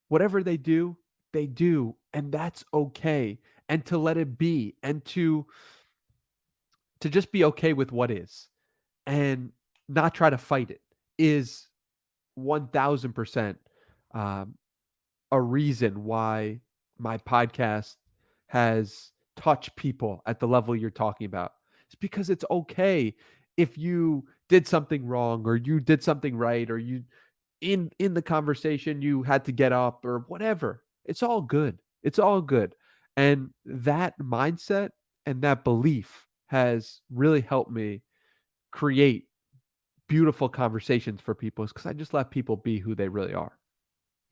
whatever they do, and that's okay. And to let it be, and to just be okay with what is, and not try to fight it, is 1000% um, a reason why my podcast has touched people at the level you're talking about. It's because it's okay if you did something wrong, or you did something right, or you, in the conversation, you had to get up or whatever. It's all good. It's all good. And that mindset and that belief has really helped me create beautiful conversations for people, because I just let people be who they really are.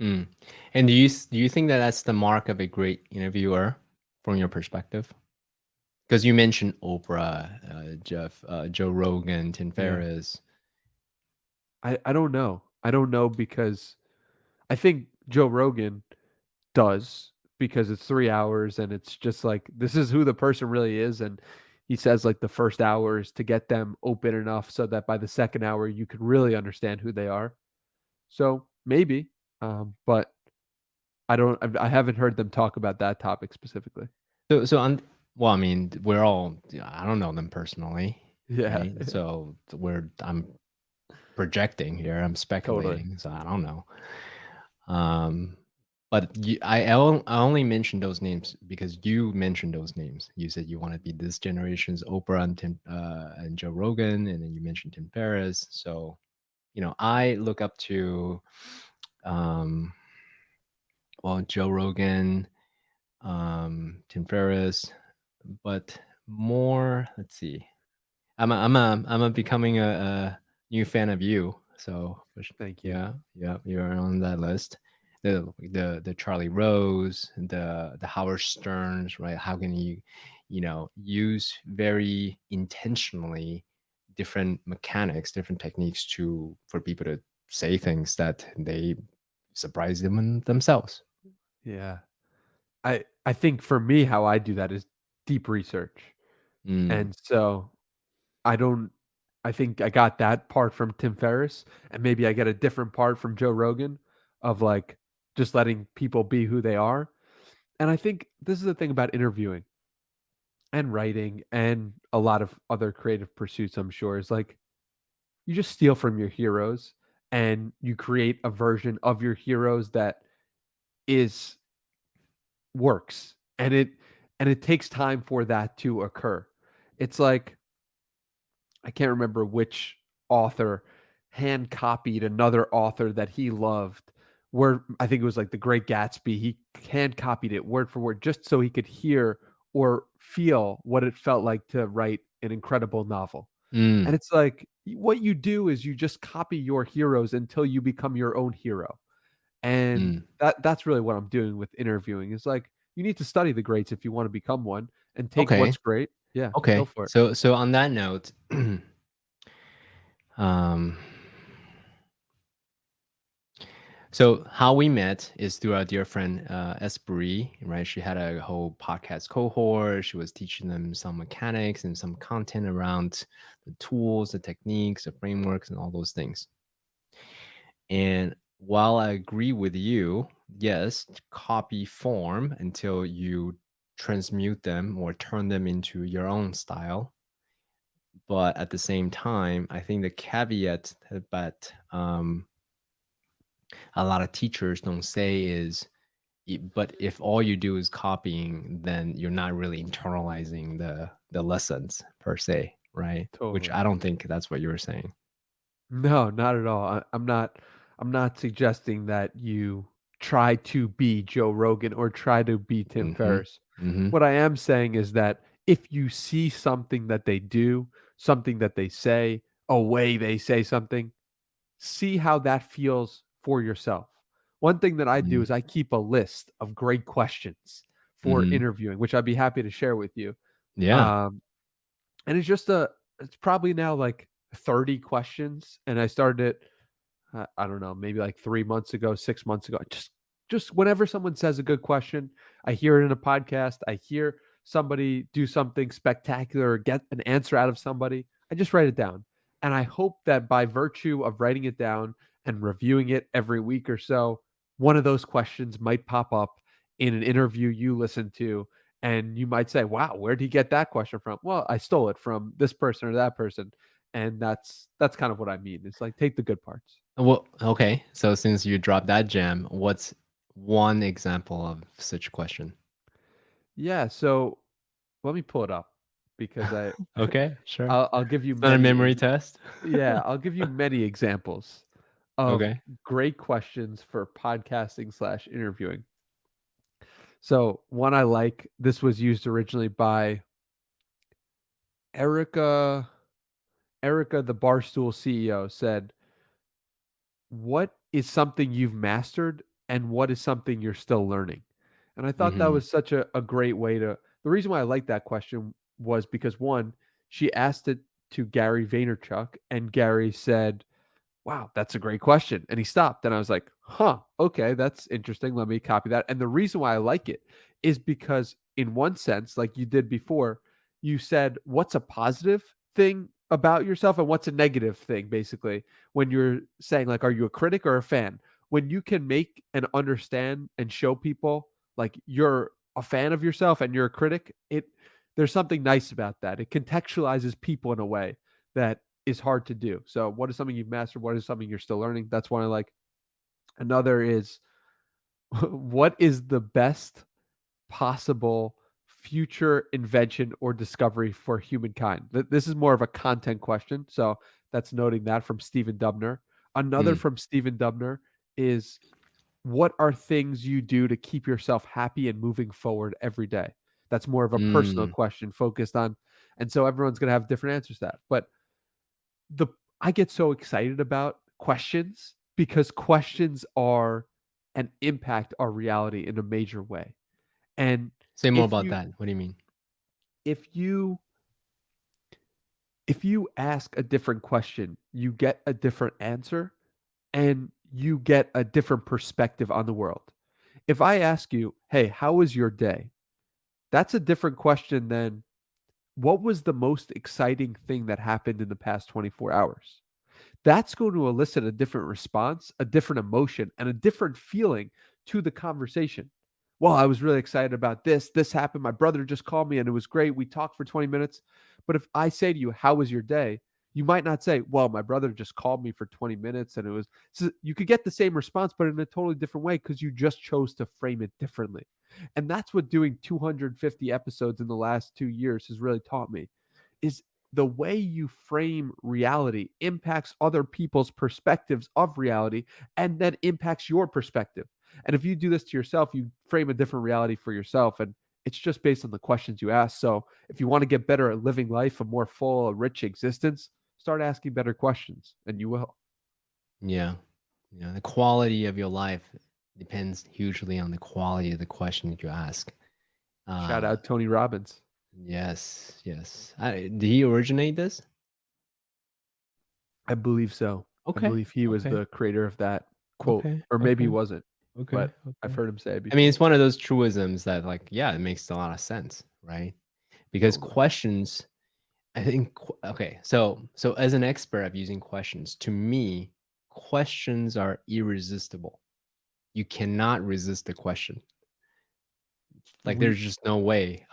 Mm. And do you think that that's the mark of a great interviewer from your perspective? Because you mentioned Oprah, Joe Rogan, Tim Yeah. Ferriss. I don't know. I don't know because I think Joe Rogan does because it's 3 hours and it's just like this is who the person really is, and he says like the first hour is to get them open enough so that by the second hour you could really understand who they are. So maybe, but I haven't heard them talk about that topic specifically. So well, I mean, we're all, I don't know them personally, Yeah, right? So I'm projecting here, I'm totally. speculating, so I don't know. Um, but I only mentioned those names because you mentioned those names. You said you want to be this generation's Oprah and and Joe Rogan, and then you mentioned Tim Ferriss. So, I look up to, um, well, Joe Rogan, Tim Ferriss, but more. Let's see. I'm becoming a new fan of you. So Thank you. yeah, yeah, you're on that list. The Charlie Rose, the Howard Sterns, right? How can you, use very intentionally different mechanics, different techniques for people to say things that they surprise them in themselves. Yeah. I think for me how I do that is deep research. Mm, And so I don't I think I got that part from Tim Ferriss, and maybe I get a different part from Joe Rogan of, like, just letting people be who they are, and I think this is the thing about interviewing and writing and a lot of other creative pursuits, I'm sure, is, like, you just steal from your heroes, and you create a version of your heroes that is works, and it takes time for that to occur. It's like I can't remember which author hand copied another author that he loved. Word, I think it was like The Great Gatsby. He hand copied it word for word just so he could hear or feel what it felt like to write an incredible novel. And mm, it's like what you do is you just copy your heroes until you become your own hero. And mm. that's really what I'm doing with interviewing. Is like you need to study the greats if you want to become one and take Okay, what's great. Yeah, go okay. for it. So on that note, um, so how we met is through our dear friend Esprit, right? She had a whole podcast cohort. She was teaching them some mechanics and some content around the tools, the techniques, the frameworks, and all those things. And while I agree with you, yes, copy form until you transmute them or turn them into your own style. But at the same time, I think the caveat that a lot of teachers don't say is, but if all you do is copying, then you're not really internalizing the lessons per se, right? Which Totally. I don't think that's what you were saying. No, not at all. I'm not suggesting that you try to be Joe Rogan or try to be Tim Hmm. Ferriss. Hmm. What I am saying is that if you see something that they do, something that they say, a way they say something, see how that feels for yourself. One thing that I do is Hmm. I keep a list of great questions for Hmm. interviewing, which I'd be happy to share with you. Yeah. Um, and it's probably now like 30 questions, and I started it, I don't know, maybe like 3 months ago, 6 months ago. Just whenever someone says a good question, I hear it in a podcast, I hear somebody do something spectacular or get an answer out of somebody, I just write it down. And I hope that by virtue of writing it down and reviewing it every week or so, one of those questions might pop up in an interview you listen to, and you might say, "Wow, where did he get that question from?" Well, I stole it from this person or that person, and that's kind of what I mean. It's like take the good parts. Well, okay. So since you dropped that gem, what's one example of such a question? Yeah, so let me pull it up because I Okay, sure. I'll give you It's not a many memory test. yeah, I'll give you many examples of Okay. great questions for podcasting slash interviewing. So one I like, this was used originally by Erica Erica, the Barstool CEO, said, "What is something you've mastered and what is something you're still learning? And I thought that Mhm. was such a great way to. The reason why I like that question was because one, she asked it to Gary Vaynerchuk, and Gary said, wow, that's a great question. And he stopped. And I was like, huh, okay, that's interesting. Let me copy that. And the reason why I like it is because, in one sense, like you did before, you said, what's a positive thing about yourself and what's a negative thing, basically, when you're saying, like, are you a critic or a fan? When you can make and understand and show people like you're a fan of yourself and you're a critic, there's something nice about that. It contextualizes people in a way that is hard to do. So, what is something you've mastered? What is something you're still learning? That's one I like. Another is what is the best possible future invention or discovery for humankind? This is more of a content question. So, that's noting that from Stephen Dubner. Another Mm. from Stephen Dubner is what are things you do to keep yourself happy and moving forward every day? That's more of a personal Mm. question focused on, and so everyone's going to have different answers to that. But the I get so excited about questions because questions are and impact our reality in a major way. And Say more if about you that. What do you mean? if you if you ask a different question, you get a different answer and you get a different perspective on the world. If I ask you, "Hey, how was your day?" That's a different question than what was the most exciting thing that happened in the past 24 hours? That's going to elicit a different response, a different emotion, and a different feeling to the conversation. Well, I was really excited about this. This happened. My brother just called me and it was great. We talked for 20 minutes. But if I say to you, how was your day? You might not say, well, my brother just called me for 20 minutes and it was, so you could get the same response, but in a totally different way because you just chose to frame it differently. And that's what doing 250 episodes in the last 2 years has really taught me is the way you frame reality impacts other people's perspectives of reality and then impacts your perspective. And if you do this to yourself, you frame a different reality for yourself. And it's just based on the questions you ask. So if you want to get better at living life, a more full, a rich existence, start asking better questions and you will. Yeah. Yeah. The quality of your life depends hugely on the quality of the question that you ask. Shout Uh, out Tony Robbins. yes. Yes. Did he originate this? I believe so. I Okay. believe he was Okay. the creator of that quote, Okay. or maybe he Okay. wasn't, Okay. but I've Okay. heard him say it I mean, it's before. one of those truisms that, like, yeah, it makes a lot of sense, right? Because Totally. questions, I think, okay, so as an expert of using questions, to me, questions are irresistible. You cannot resist the question. Like, We there's just no way.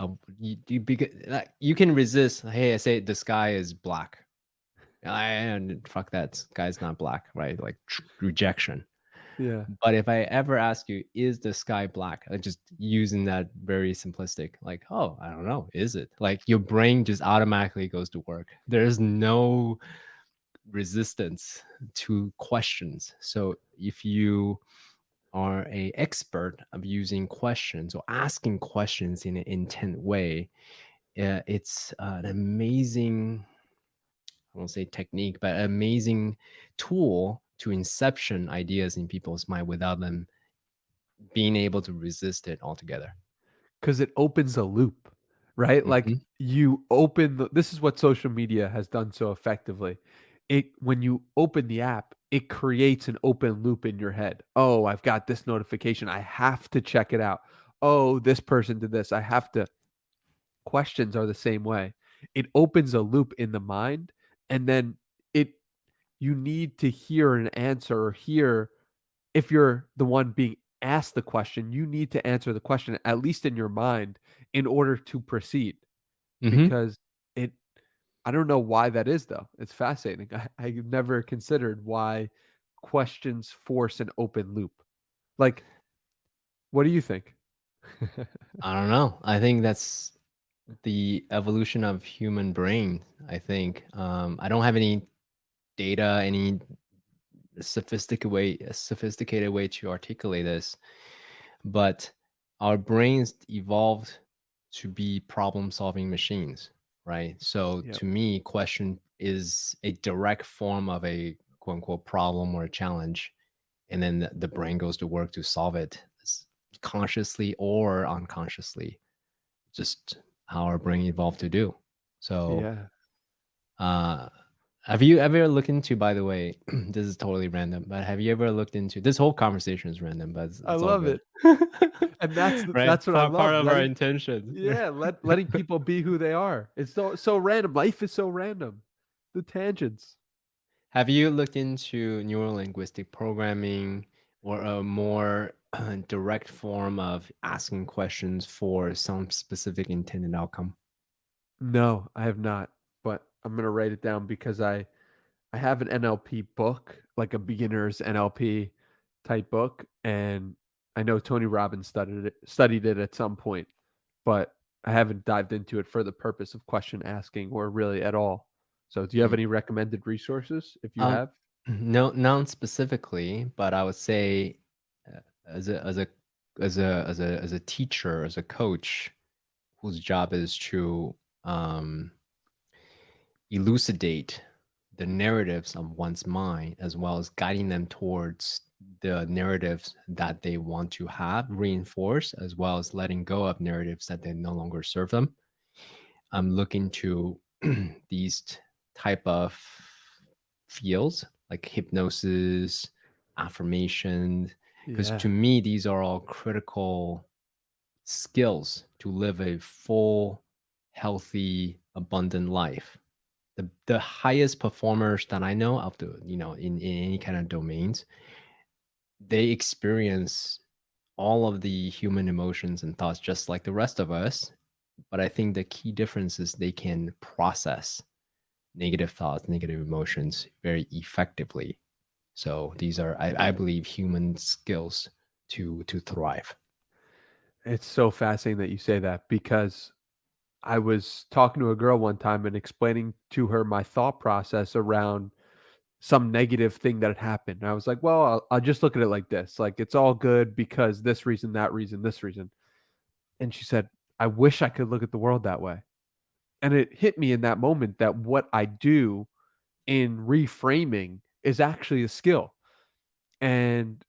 Because, like, you can resist. Hey, I say the sky is black. And fuck that guy's not black, right? Like rejection. Yeah. But if I ever ask you, is the sky black? Just using that very simplistic, like, oh, I don't know, is it? Like your brain just automatically goes to work. There's no resistance to questions. So if you are a expert of using questions or asking questions in an intent way, it's an amazing, I won't say technique, but an amazing tool to inception ideas in people's mind without them being able to resist it altogether. Because it opens a loop, right? Like Mhm. you open this is what social media has done so effectively. It when you open the app, it creates an open loop in your head. Oh, I've got this notification. I have to check it out. Oh, this person did this. I have to. Questions are the same way. It opens a loop in the mind, and then it you need to hear an answer or hear if you're the one being asked the question, you need to answer the question, at least in your mind, in order to proceed. Mhm. Because it, I don't know why that is, though. It's fascinating. I've never considered why questions force an open loop. Like, what do you think? I don't know. I think that's the evolution of human brain, I think. I don't have any data, any sophisticated way to articulate this, but our brains evolved to be problem-solving machines, right? So Yep. to me, question is a direct form of a quote unquote problem or a challenge. and then the brain goes to work to solve it consciously or unconsciously, just how our brain evolved to do. So Yeah. uh have you ever looked into, by the way, this is totally random, but have you ever looked into, this whole conversation is random, but I it's all love good. it. And Right? that's what I Part love, of our letting intention. yeah, letting people be who they are. It's so random. Life is so random. The tangents. Have you looked into neurolinguistic programming or a more direct form of asking questions for some specific intended outcome? No, I have not, but I'm gonna write it down because I have an NLP book, like a beginner's NLP type book, and I know Tony Robbins studied it at some point, but I haven't dived into it for the purpose of question asking or really at all. So, do you have Mm. any recommended resources if you Um, have? no, not specifically, but I would say as a teacher, as a coach, whose job is to um, elucidate the narratives of one's mind, as well as guiding them towards the narratives that they want to have reinforced, as well as letting go of narratives that they no longer serve them. I'm looking to these type of fields like hypnosis, affirmation, because Yeah. to me these are all critical skills to live a full, healthy, abundant life. The highest performers that I know of the, in any kind of domains, they experience all of the human emotions and thoughts just like the rest of us. But I think the key difference is they can process negative thoughts, negative emotions very effectively. So these are, I believe, human skills to thrive. It's so fascinating that you say that because I was talking to a girl one time and explaining to her my thought process around some negative thing that had happened. And I was like, well, I'll just look at it like this. Like, it's all good because this reason, that reason, this reason. And she said, I wish I could look at the world that way. And it hit me in that moment that what I do in reframing is actually a skill and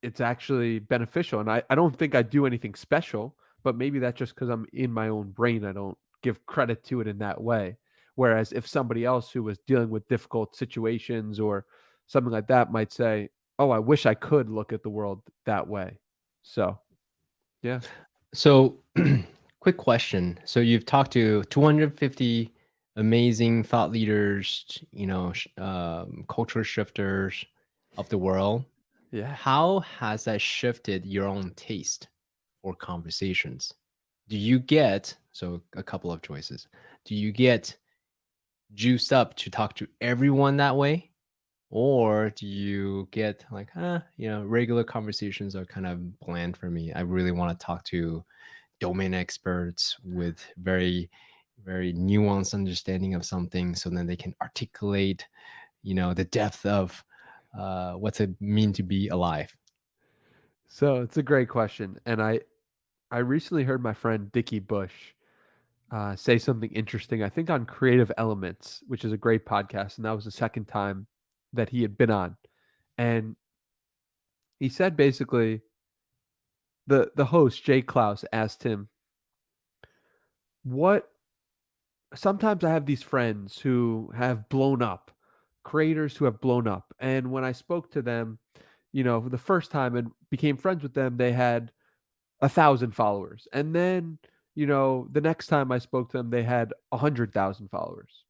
it's actually beneficial. And I don't think I do anything special, but maybe that's just because I'm in my own brain. I don't give credit to it in that way. Whereas if somebody else who was dealing with difficult situations or something like that might say, oh, I wish I could look at the world that way. So, yeah. So, quick question. So you've talked to 250 amazing thought leaders, culture shifters of the world. Yeah. How has that shifted your own taste for conversations? Do you get, so a couple of choices. Do you get juiced up to talk to everyone that way? Or do you get like, regular conversations are kind of bland for me. I really want to talk to domain experts with very, very nuanced understanding of something, so then they can articulate, the depth of what's it mean to be alive. So it's a great question. And I recently heard my friend Dickie Bush say something interesting, I think on Creative Elements, which is a great podcast. And that was the second time that he had been on. And he said basically the host, Jay Klaus, asked him, what sometimes I have these friends who have blown up, creators who have blown up. And when I spoke to them, the first time and became friends with them, they had 1,000 followers. And then, the next time I spoke to them, they had 100,000 followers.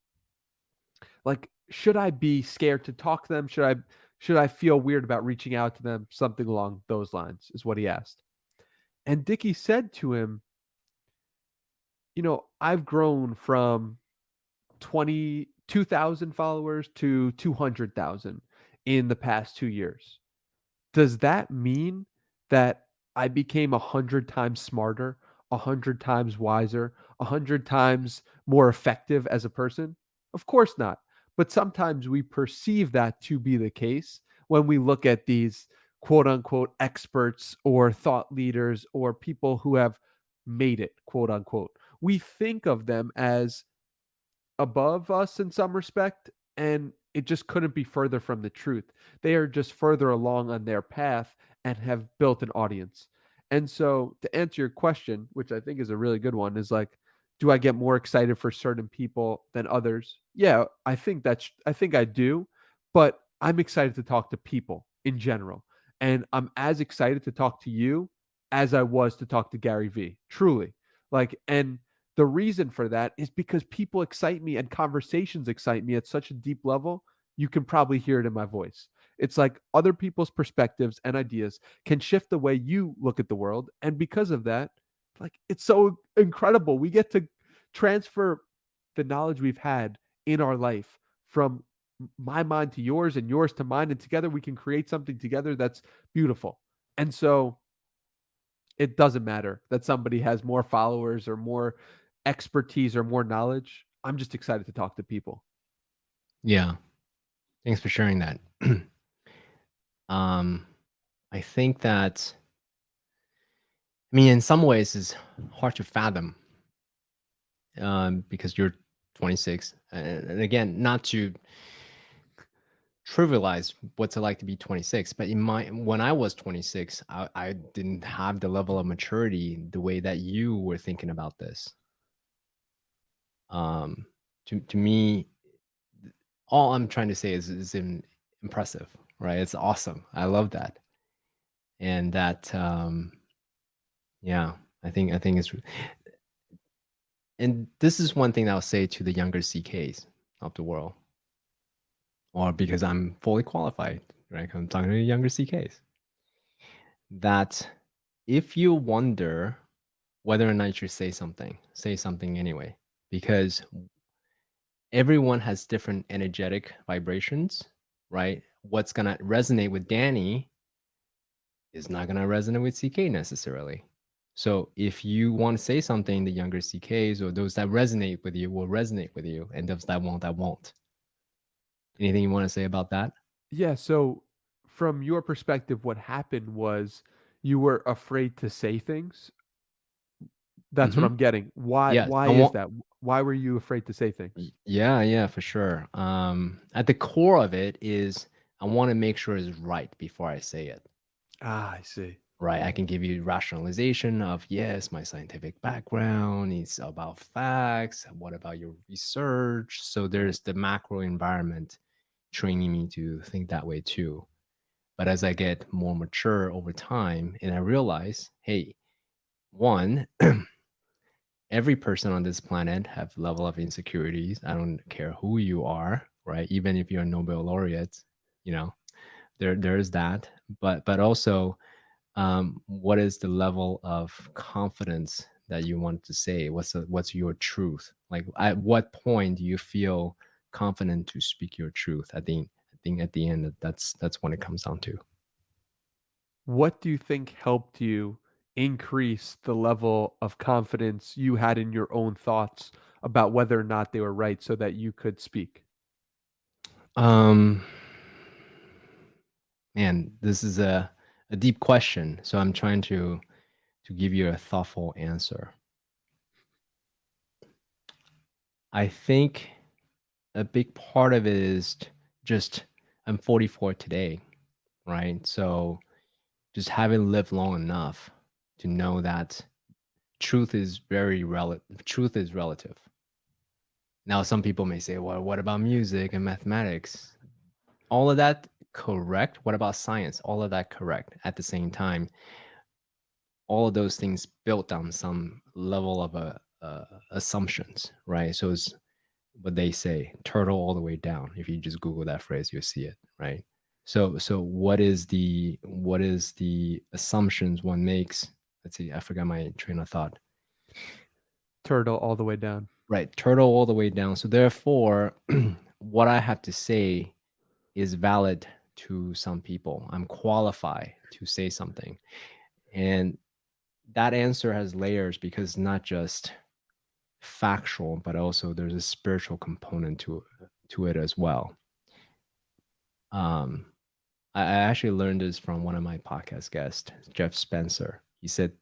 Like, should I be scared to talk to them? Should I feel weird about reaching out to them? Something along those lines is what he asked. And Dickie said to him, I've grown from 22,000 followers to 200,000 in the past 2 years. Does that mean that I became 100 times smarter, 100 times wiser, 100 times more effective as a person? Of course not. But sometimes we perceive that to be the case when we look at these quote unquote experts or thought leaders or people who have made it, quote unquote. We think of them as above us in some respect. And it just couldn't be further from the truth. They are just further along on their path and have built an audience. And so, to answer your question, which I think is a really good one, is like, do I get more excited for certain people than others? Yeah, I think I do, but I'm excited to talk to people in general. And I'm as excited to talk to you as I was to talk to Gary V. Truly. Like, and the reason for that is because people excite me and conversations excite me at such a deep level. You can probably hear it in my voice. It's like other people's perspectives and ideas can shift the way you look at the world. And because of that, like, it's so incredible. We get to transfer the knowledge we've had in our life from my mind to yours and yours to mine. And together we can create something together that's beautiful. And so it doesn't matter that somebody has more followers or more expertise or more knowledge. I'm just excited to talk to people. Yeah. Thanks for sharing that. um, I think that, I mean, in some ways, it's hard to fathom because you're 26. And again, not to trivialize what's it like to be 26, but when I was 26, I didn't have the level of maturity the way that you were thinking about this. Um, to me, all I'm trying to say is impressive, right? It's awesome. I love that, and that yeah, I think it's, and this is one thing that I'll say to the younger CKs of the world, or because I'm fully qualified, right? I'm talking to the younger CKs, that if you wonder whether or not you should say something anyway, because everyone has different energetic vibrations, right? What's gonna resonate with Danny is not gonna resonate with CK necessarily. So if you want to say something, the younger CKs or those that resonate with you will resonate with you, and those that won't. Anything you want to say about that? Yeah. So, from your perspective, what happened was you were afraid to say things. That's what Mm-hmm. I'm getting. Why? Yeah, Why I is want. that? Why were you afraid to say things? Yeah, for sure. At the core of it is I want to make sure it's right before I say it. Ah, I see. Right, I can give you rationalization of, yes, my scientific background is about facts. What about your research? So there's the macro environment training me to think that way too. But as I get more mature over time and I realize, hey, one, every person on this planet have level of insecurities. I don't care who you are, right? Even if you're a Nobel laureate, you know, there's that. But also, what is the level of confidence that you want to say? What's your truth? Like, at what point do you feel confident to speak your truth? I think at the end that's when it comes down to. What do you think helped you increase the level of confidence you had in your own thoughts about whether or not they were right so that you could speak? Um, Man, this is a deep question, so I'm trying to give you a thoughtful answer. I think a big part of it is just I'm 44 today, right? So just having lived long enough to know that truth is relative. Now some people may say, well, what about music and mathematics? All of that correct. What about science? All of that correct. At the same time, all of those things built on some level of assumptions, right? So it's what they say, turtle all the way down. If you just Google that phrase, you'll see it, right? So what is the assumptions one makes? Let's see, I forgot my train of thought. Turtle all the way down. Right, turtle all the way down. So therefore, what I have to say is valid to some people. I'm qualified to say something. And that answer has layers because not just factual, but also there's a spiritual component to it as well. Um, I actually learned this from one of my podcast guests, Jeff Spencer. He said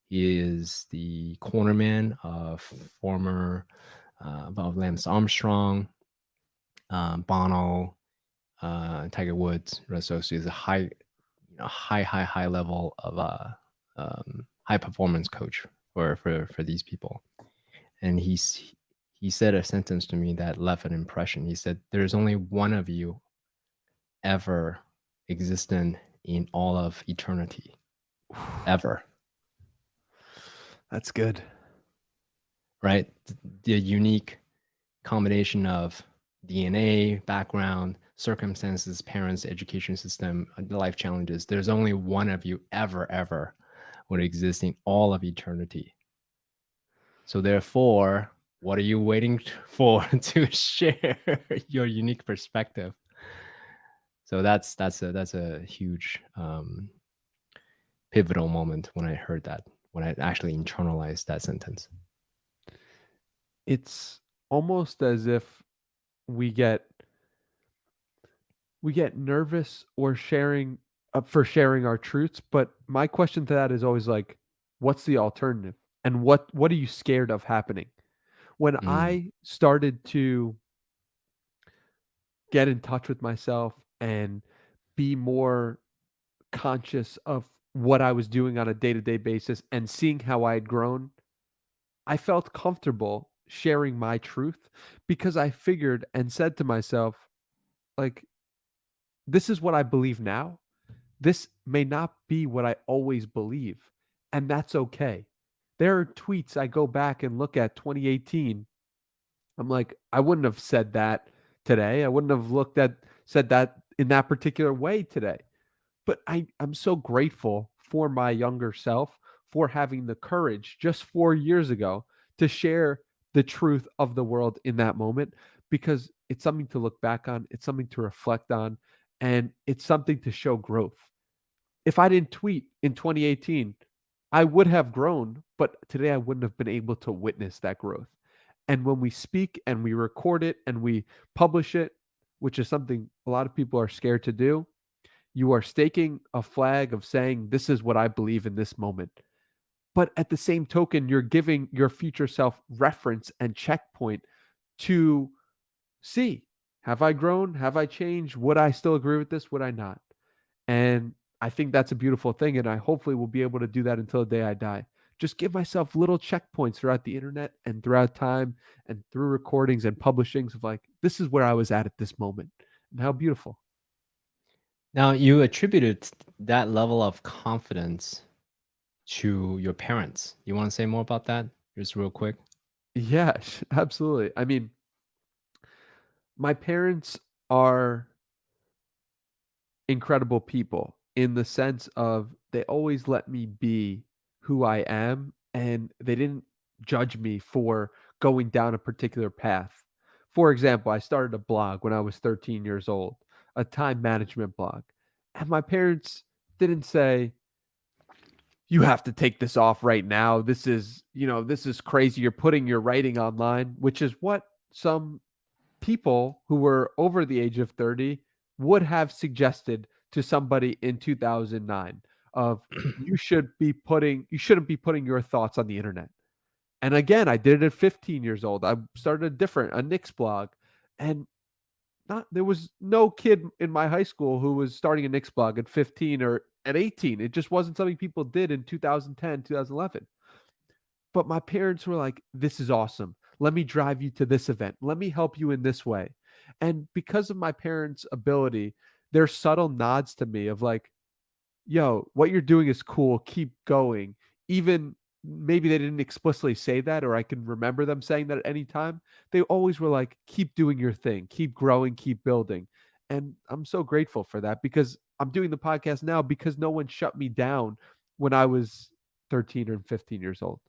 he is the cornerman of former of Lance Armstrong, Bono. Tiger Woods, so is a high level of high performance coach for these people. And he said a sentence to me that left an impression. He said, "There's only one of you ever existing in all of eternity, ever." That's good. Right? The unique combination of DNA, background, circumstances, parents, education system, life challenges. There's only one of you ever would exist in all of eternity. So therefore, what are you waiting for to share your unique perspective? So that's a huge pivotal moment when I heard that, when I actually internalized that sentence. It's almost as if we get nervous or sharing for sharing our truths, but my question to that is always like, what's the alternative? And what are you scared of happening? When I started to get in touch with myself and be more conscious of what I was doing on a day-to-day basis and seeing how I had grown, I felt comfortable sharing my truth because I figured and said to myself, like, this is what I believe now. This may not be what I always believe, and that's okay. There are tweets I go back and look at 2018. I'm like, I wouldn't have said that today. I wouldn't have said that in that particular way today. But I'm so grateful for my younger self for having the courage just 4 years ago to share the truth of the world in that moment, because it's something to look back on, it's something to reflect on, and it's something to show growth. If I didn't tweet in 2018, I would have grown, but today I wouldn't have been able to witness that growth. And when we speak and we record it and we publish it, which is something a lot of people are scared to do, you are staking a flag of saying, this is what I believe in this moment. But at the same token, you're giving your future self reference and checkpoint to see, have I grown? Have I changed? Would I still agree with this? Would I not? And I think that's a beautiful thing. And I hopefully will be able to do that until the day I die. Just give myself little checkpoints throughout the internet and throughout time and through recordings and publishings of like, this is where I was at this moment. And how beautiful. Now, you attributed that level of confidence to your parents. You want to say more about that, just real quick? Yeah, absolutely. I mean, my parents are incredible people in the sense of they always let me be who I am, and they didn't judge me for going down a particular path. For example, I started a blog when I was 13 years old, a time management blog. And my parents didn't say, you have to take this off right now. This is crazy. You're putting your writing online, which is what some people who were over the age of 30 would have suggested to somebody in 2009 of you shouldn't be putting your thoughts on the internet. And again, I did it at 15 years old. I started a Knicks blog, and not there was no kid in my high school who was starting a Knicks blog at 15 or at 18. It just wasn't something people did in 2010, 2011. But my parents were like, this is awesome. Let me drive you to this event. Let me help you in this way. And because of my parents' ability, there's subtle nods to me of like, yo, what you're doing is cool. Keep going. Even maybe they didn't explicitly say that, or I can remember them saying that at any time. They always were like, keep doing your thing, keep growing, keep building. And I'm so grateful for that because I'm doing the podcast now because no one shut me down when I was 13 or 15 years old.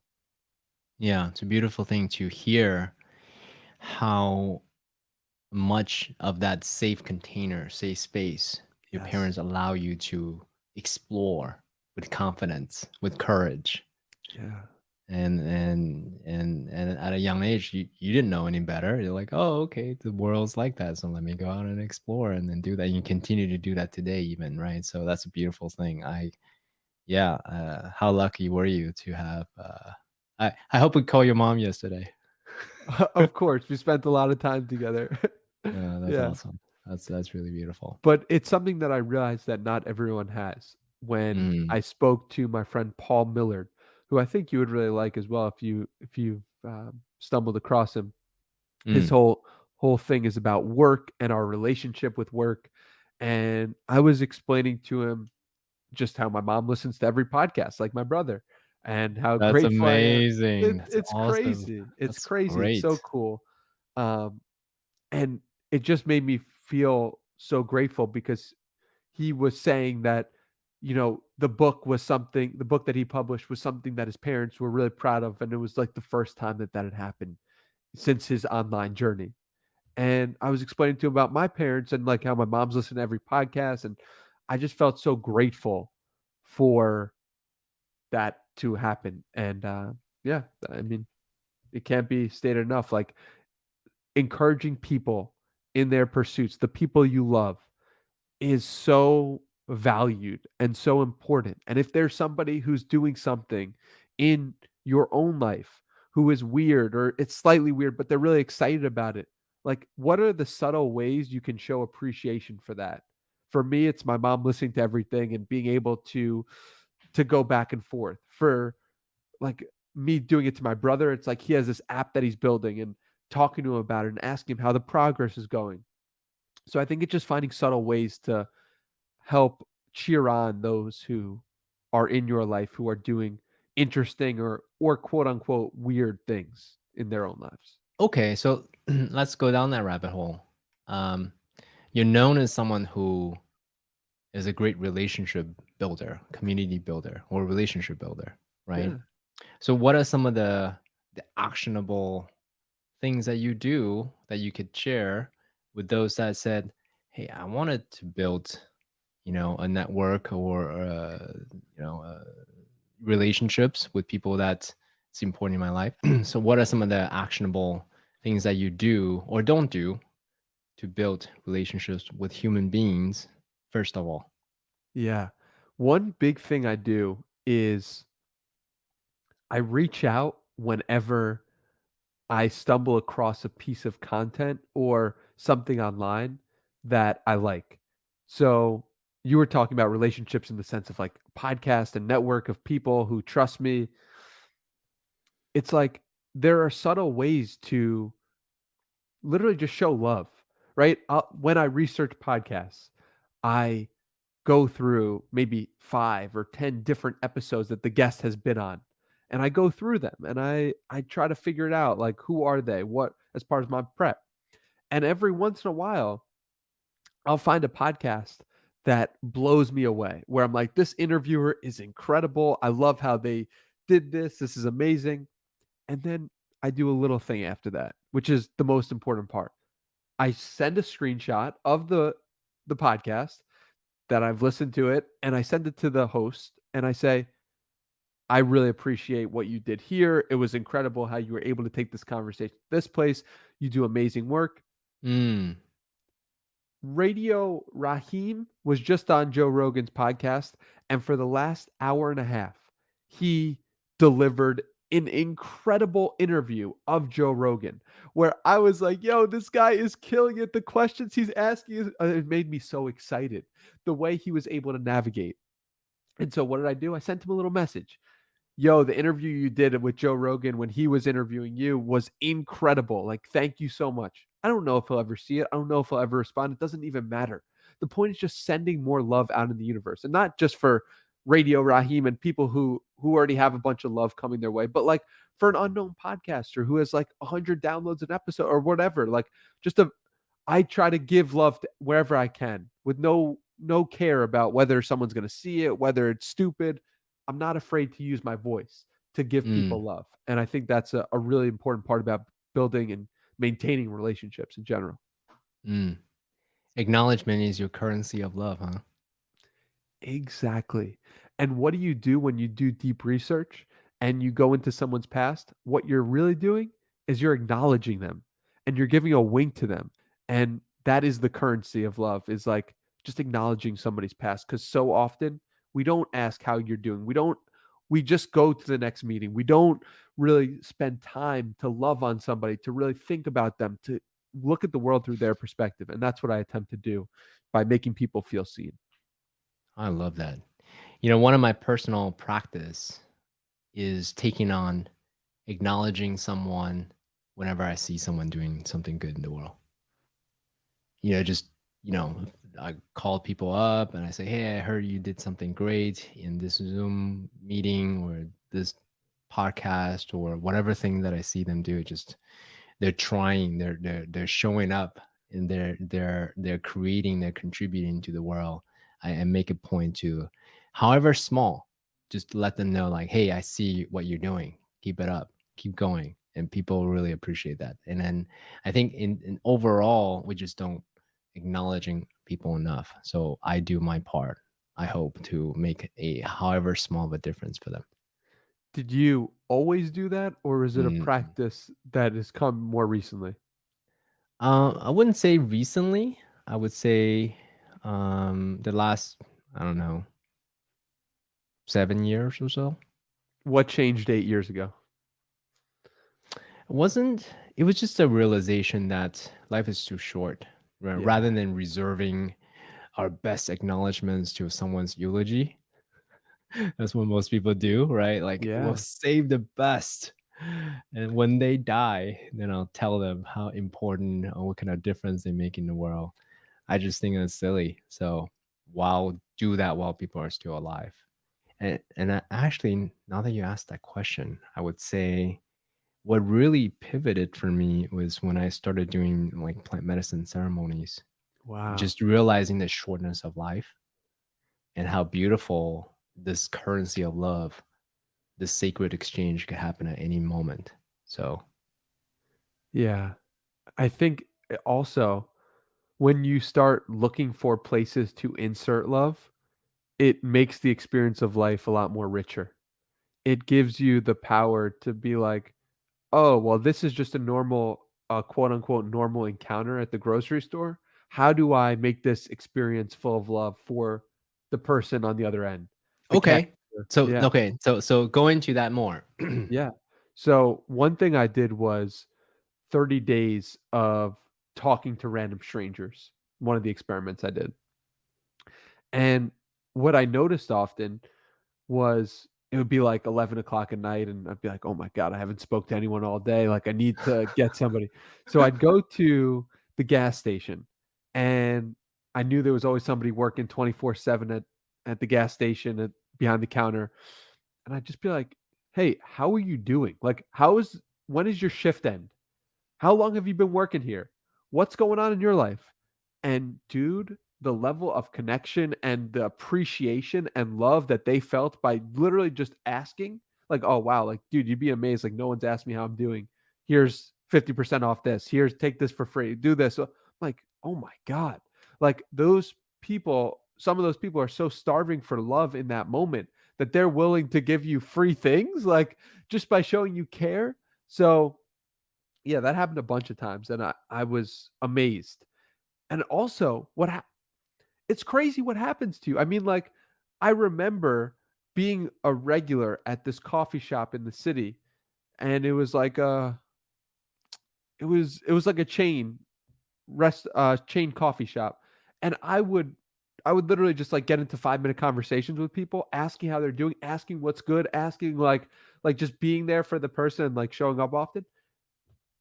Yeah, it's a beautiful thing to hear how much of that safe container, safe space, your Yes. parents allow you to explore with confidence, with courage. Yeah. And at a young age, you didn't know any better. You're like, oh, okay, the world's like that, so let me go out and explore and then do that. And you continue to do that today, even, right? So that's a beautiful thing. How lucky were you to have? I hope we call your mom yesterday. Of course, we spent a lot of time together. Yeah, that's Yeah. awesome. That's really beautiful. But it's something that I realized that not everyone has. When Mm, I spoke to my friend Paul Millard, who I think you would really like as well if you've stumbled across him. His mm. whole thing is about work and our relationship with work, and I was explaining to him just how my mom listens to every podcast like my brother, and how That's grateful I am. amazing. That's It's awesome. crazy. It's That's crazy. It's so great. cool. Um, and it just made me feel so grateful because he was saying that, the book that he published was something that his parents were really proud of, and it was like the first time that that had happened since his online journey. And I was explaining to him about my parents and like how my mom's listened to every podcast, and I just felt so grateful for that to happen. And yeah, I mean, it can't be stated enough. Like encouraging people in their pursuits, the people you love, is so valued and so important. And if there's somebody who's doing something in your own life who is weird or it's slightly weird, but they're really excited about it, like what are the subtle ways you can show appreciation for that? For me, it's my mom listening to everything and being able to go back and forth. For like me doing it to my brother, it's like he has this app that he's building and talking to him about it and asking him how the progress is going. So I think it's just finding subtle ways to help cheer on those who are in your life who are doing interesting or quote unquote weird things in their own lives. Okay, so let's go down that rabbit hole. Um, you're known as someone who is a great relationship builder, community builder, or relationship builder, right? Yeah. So, what are some of the actionable things that you do that you could share with those that said, "Hey, I wanted to build, a network or relationships with people that it's important in my life." So, what are some of the actionable things that you do or don't do to build relationships with human beings? First of all. Yeah. One big thing I do is I reach out whenever I stumble across a piece of content or something online that I like. So you were talking about relationships in the sense of like podcast and network of people who trust me. It's like there are subtle ways to literally just show love, right? When I research podcasts, I go through maybe 5 or 10 different episodes that the guest has been on. And I go through them and I try to figure it out, like who are they? What, as part of my prep. And every once in a while, I'll find a podcast that blows me away where I'm like, this interviewer is incredible. I love how they did this. This is amazing. And then I do a little thing after that, which is the most important part. I send a screenshot of the podcast that I've listened to it, and I send it to the host, and I say, "I really appreciate what you did here. It was incredible how you were able to take this conversation to this place. You do amazing work." Mm, Radio Raheem was just on Joe Rogan's podcast, and for the last hour and a half, he delivered an incredible interview of Joe Rogan where I was like, yo, this guy is killing it. The questions he's asking, it made me so excited. The way he was able to navigate. And so what did I do? I sent him a little message. Yo, the interview you did with Joe Rogan when he was interviewing you was incredible. Like, thank you so much. I don't know if he'll ever see it. I don't know if he'll ever respond. It doesn't even matter. The point is just sending more love out in the universe, and not just for Radio Raheem and people who already have a bunch of love coming their way, but like for an unknown podcaster who has like 100 downloads an episode or whatever. Like, just a I try to give love to wherever I can with no care about whether someone's going to see it, whether it's stupid. I'm not afraid to use my voice to give mm, people love. And I think that's a really important part about building and maintaining relationships in general. mm. Acknowledgement is your currency of love, huh? Exactly. And what do you do when you do deep research and you go into someone's past? What you're really doing is you're acknowledging them and you're giving a wink to them. And that is the currency of love, is like just acknowledging somebody's past. Because so often we don't ask how you're doing. We just go to the next meeting. We don't really spend time to love on somebody, to really think about them, to look at the world through their perspective. And that's what I attempt to do by making people feel seen. I love that. One of my personal practice is taking on acknowledging someone whenever I see someone doing something good in the world. Just, I call people up and I say, hey, I heard you did something great in this Zoom meeting or this podcast or whatever thing that I see them do. Just they're trying, they're showing up, and they're creating, they're contributing to the world. I make a point to, however small, just let them know, like, hey, I see what you're doing. Keep it up, keep going. And people really appreciate that. And then I think in overall, we just don't acknowledging people enough. So I do my part. I hope to make a however small of a difference for them. Did you always do that, or is it a Mm. practice that has come more recently? I wouldn't say recently. I would say the last, I don't know, 7 years or so. What changed 8 years ago? It was just a realization that life is too short. Yeah. Rather than reserving our best acknowledgments to someone's eulogy, that's what most people do, right? Like, Yeah. we'll save the best. And when they die, then I'll tell them how important or what kind of difference they make in the world. I just think it's silly. So do that while people are still alive. And actually, now that you asked that question, I would say what really pivoted for me was when I started doing like plant medicine ceremonies, Wow. just realizing the shortness of life and how beautiful this currency of love, this sacred exchange could happen at any moment. So, Yeah. I think also when you start looking for places to insert love, it makes the experience of life a lot more richer. It gives you the power to be like, "Oh, well, this is just a normal, quote unquote, normal encounter at the grocery store. How do I make this experience full of love for the person on the other end?" The okay. cashier. So, Yeah. okay. So go into that more. Yeah. So one thing I did was 30 days of talking to random strangers, one of the experiments I did. And what I noticed often was it would be like 11 o'clock at night, and I'd be like, "Oh my god, I haven't spoke to anyone all day, like, I need to get somebody." So I'd go to the gas station, and I knew there was always somebody working 24/7 at the gas station behind the counter, and I'd just be like, "Hey, how are you doing? Like, when is your shift end? How long have you been working here? What's going on in your life?" And dude, the level of connection and the appreciation and love that they felt by literally just asking, like, "Oh, wow, like, dude, you'd be amazed. Like, no one's asked me how I'm doing. Here's 50% off this. Here's take this for free. Do this." So, like, oh my God. Like those people, some of those people are so starving for love in that moment that they're willing to give you free things, like just by showing you care. So yeah, that happened a bunch of times, and I was amazed. And also, it's crazy what happens to you. I mean, like, I remember being a regular at this coffee shop in the city, and it was like a chain coffee shop, and I would literally just like get into 5-minute conversations with people, asking how they're doing, asking what's good, asking like just being there for the person and like showing up often.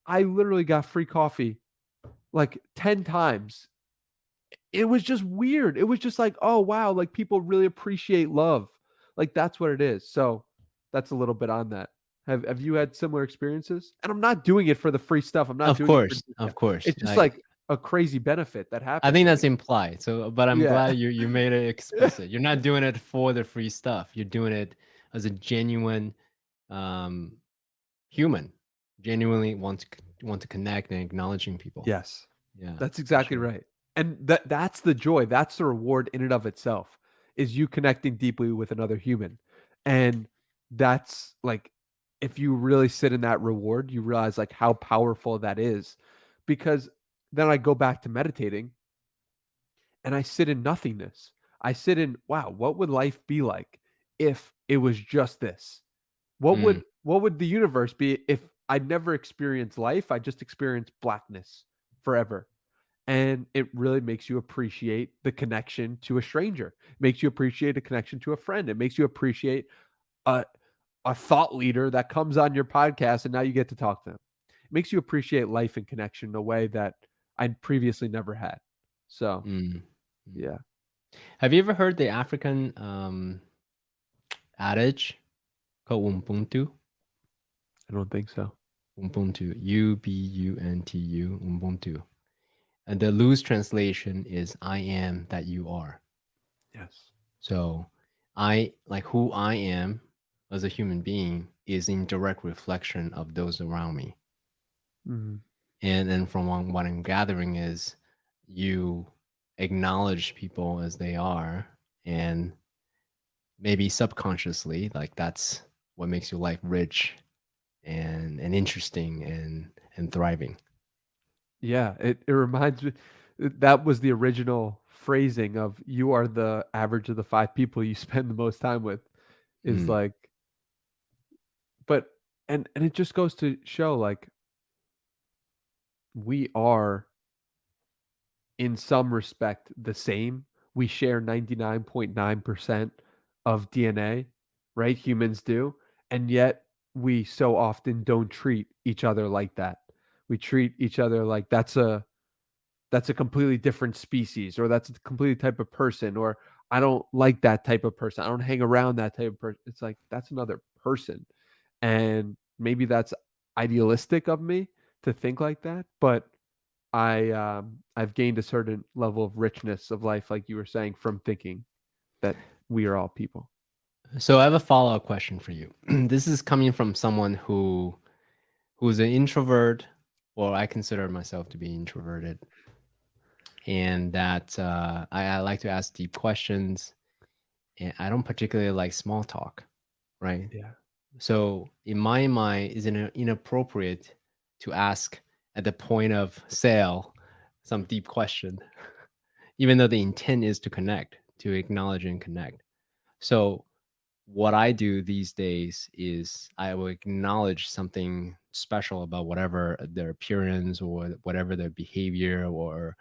I literally got free coffee like 10 times. It was just weird. It was just like, "Oh, wow, like, people really appreciate love." Like, that's what it is. So, that's a little bit on that. Have you had similar experiences? And I'm not doing it for the free stuff. I'm not Of doing it for course, of discount. course. It's just like a crazy benefit that I happens think to that's me. implied. So, but I'm Yeah. glad you made it explicit. You're not doing it for the free stuff. You're doing it as a genuine um, human, genuinely want to connect and acknowledging people. Yes. Yeah, That's for exactly sure. right. And that's the joy, that's the reward in and of itself, is you connecting deeply with another human. And that's like, if you really sit in that reward, you realize like how powerful that is. Because then I go back to meditating and I sit in nothingness. I sit in, wow, what would life be like if it was just this? Mm, What would the universe be if I'd never experienced life? I just experienced blackness. forever. And it really makes you appreciate the connection to a stranger. It makes you appreciate a connection to a friend. It makes you appreciate a a thought leader that comes on your podcast and now you get to talk to them. It makes you appreciate life and connection in a way that I previously never had. So, Mm, mm. yeah. Have you ever heard the African adage called Ubuntu? I don't think so. Ubuntu, Ubuntu, Ubuntu. And the loose translation is "I am that you are." Yes. So, I like who I am as a human being is in direct reflection of those around me. Mhm. And then from what I'm gathering is you acknowledge people as they are, and maybe subconsciously, like that's what makes your life rich and interesting and thriving. Yeah, it reminds me that was the original phrasing of you are the average of the 5 people you spend the most time with is Mm, like but and it just goes to show like we are in some respect the same. We share 99.9% of DNA, right? Humans do. And yet we so often don't treat each other like that. We treat each other like that's a completely different species or that's a completely type of person or I don't like that type of person. I don't hang around that type of person. It's like that's another person. And maybe that's idealistic of me to think like that, but I've gained a certain level of richness of life, like you were saying, from thinking that we are all people. So I have a follow-up question for you. This is coming from someone who's an introvert, or I consider myself to be introverted, and that I like to ask deep questions, and I don't particularly like small talk, right? Yeah. So in my mind, is it inappropriate to ask at the point of sale some deep question, even though the intent is to connect, to acknowledge and connect? So what I do these days is I will acknowledge something special about whatever their appearance or whatever their behavior or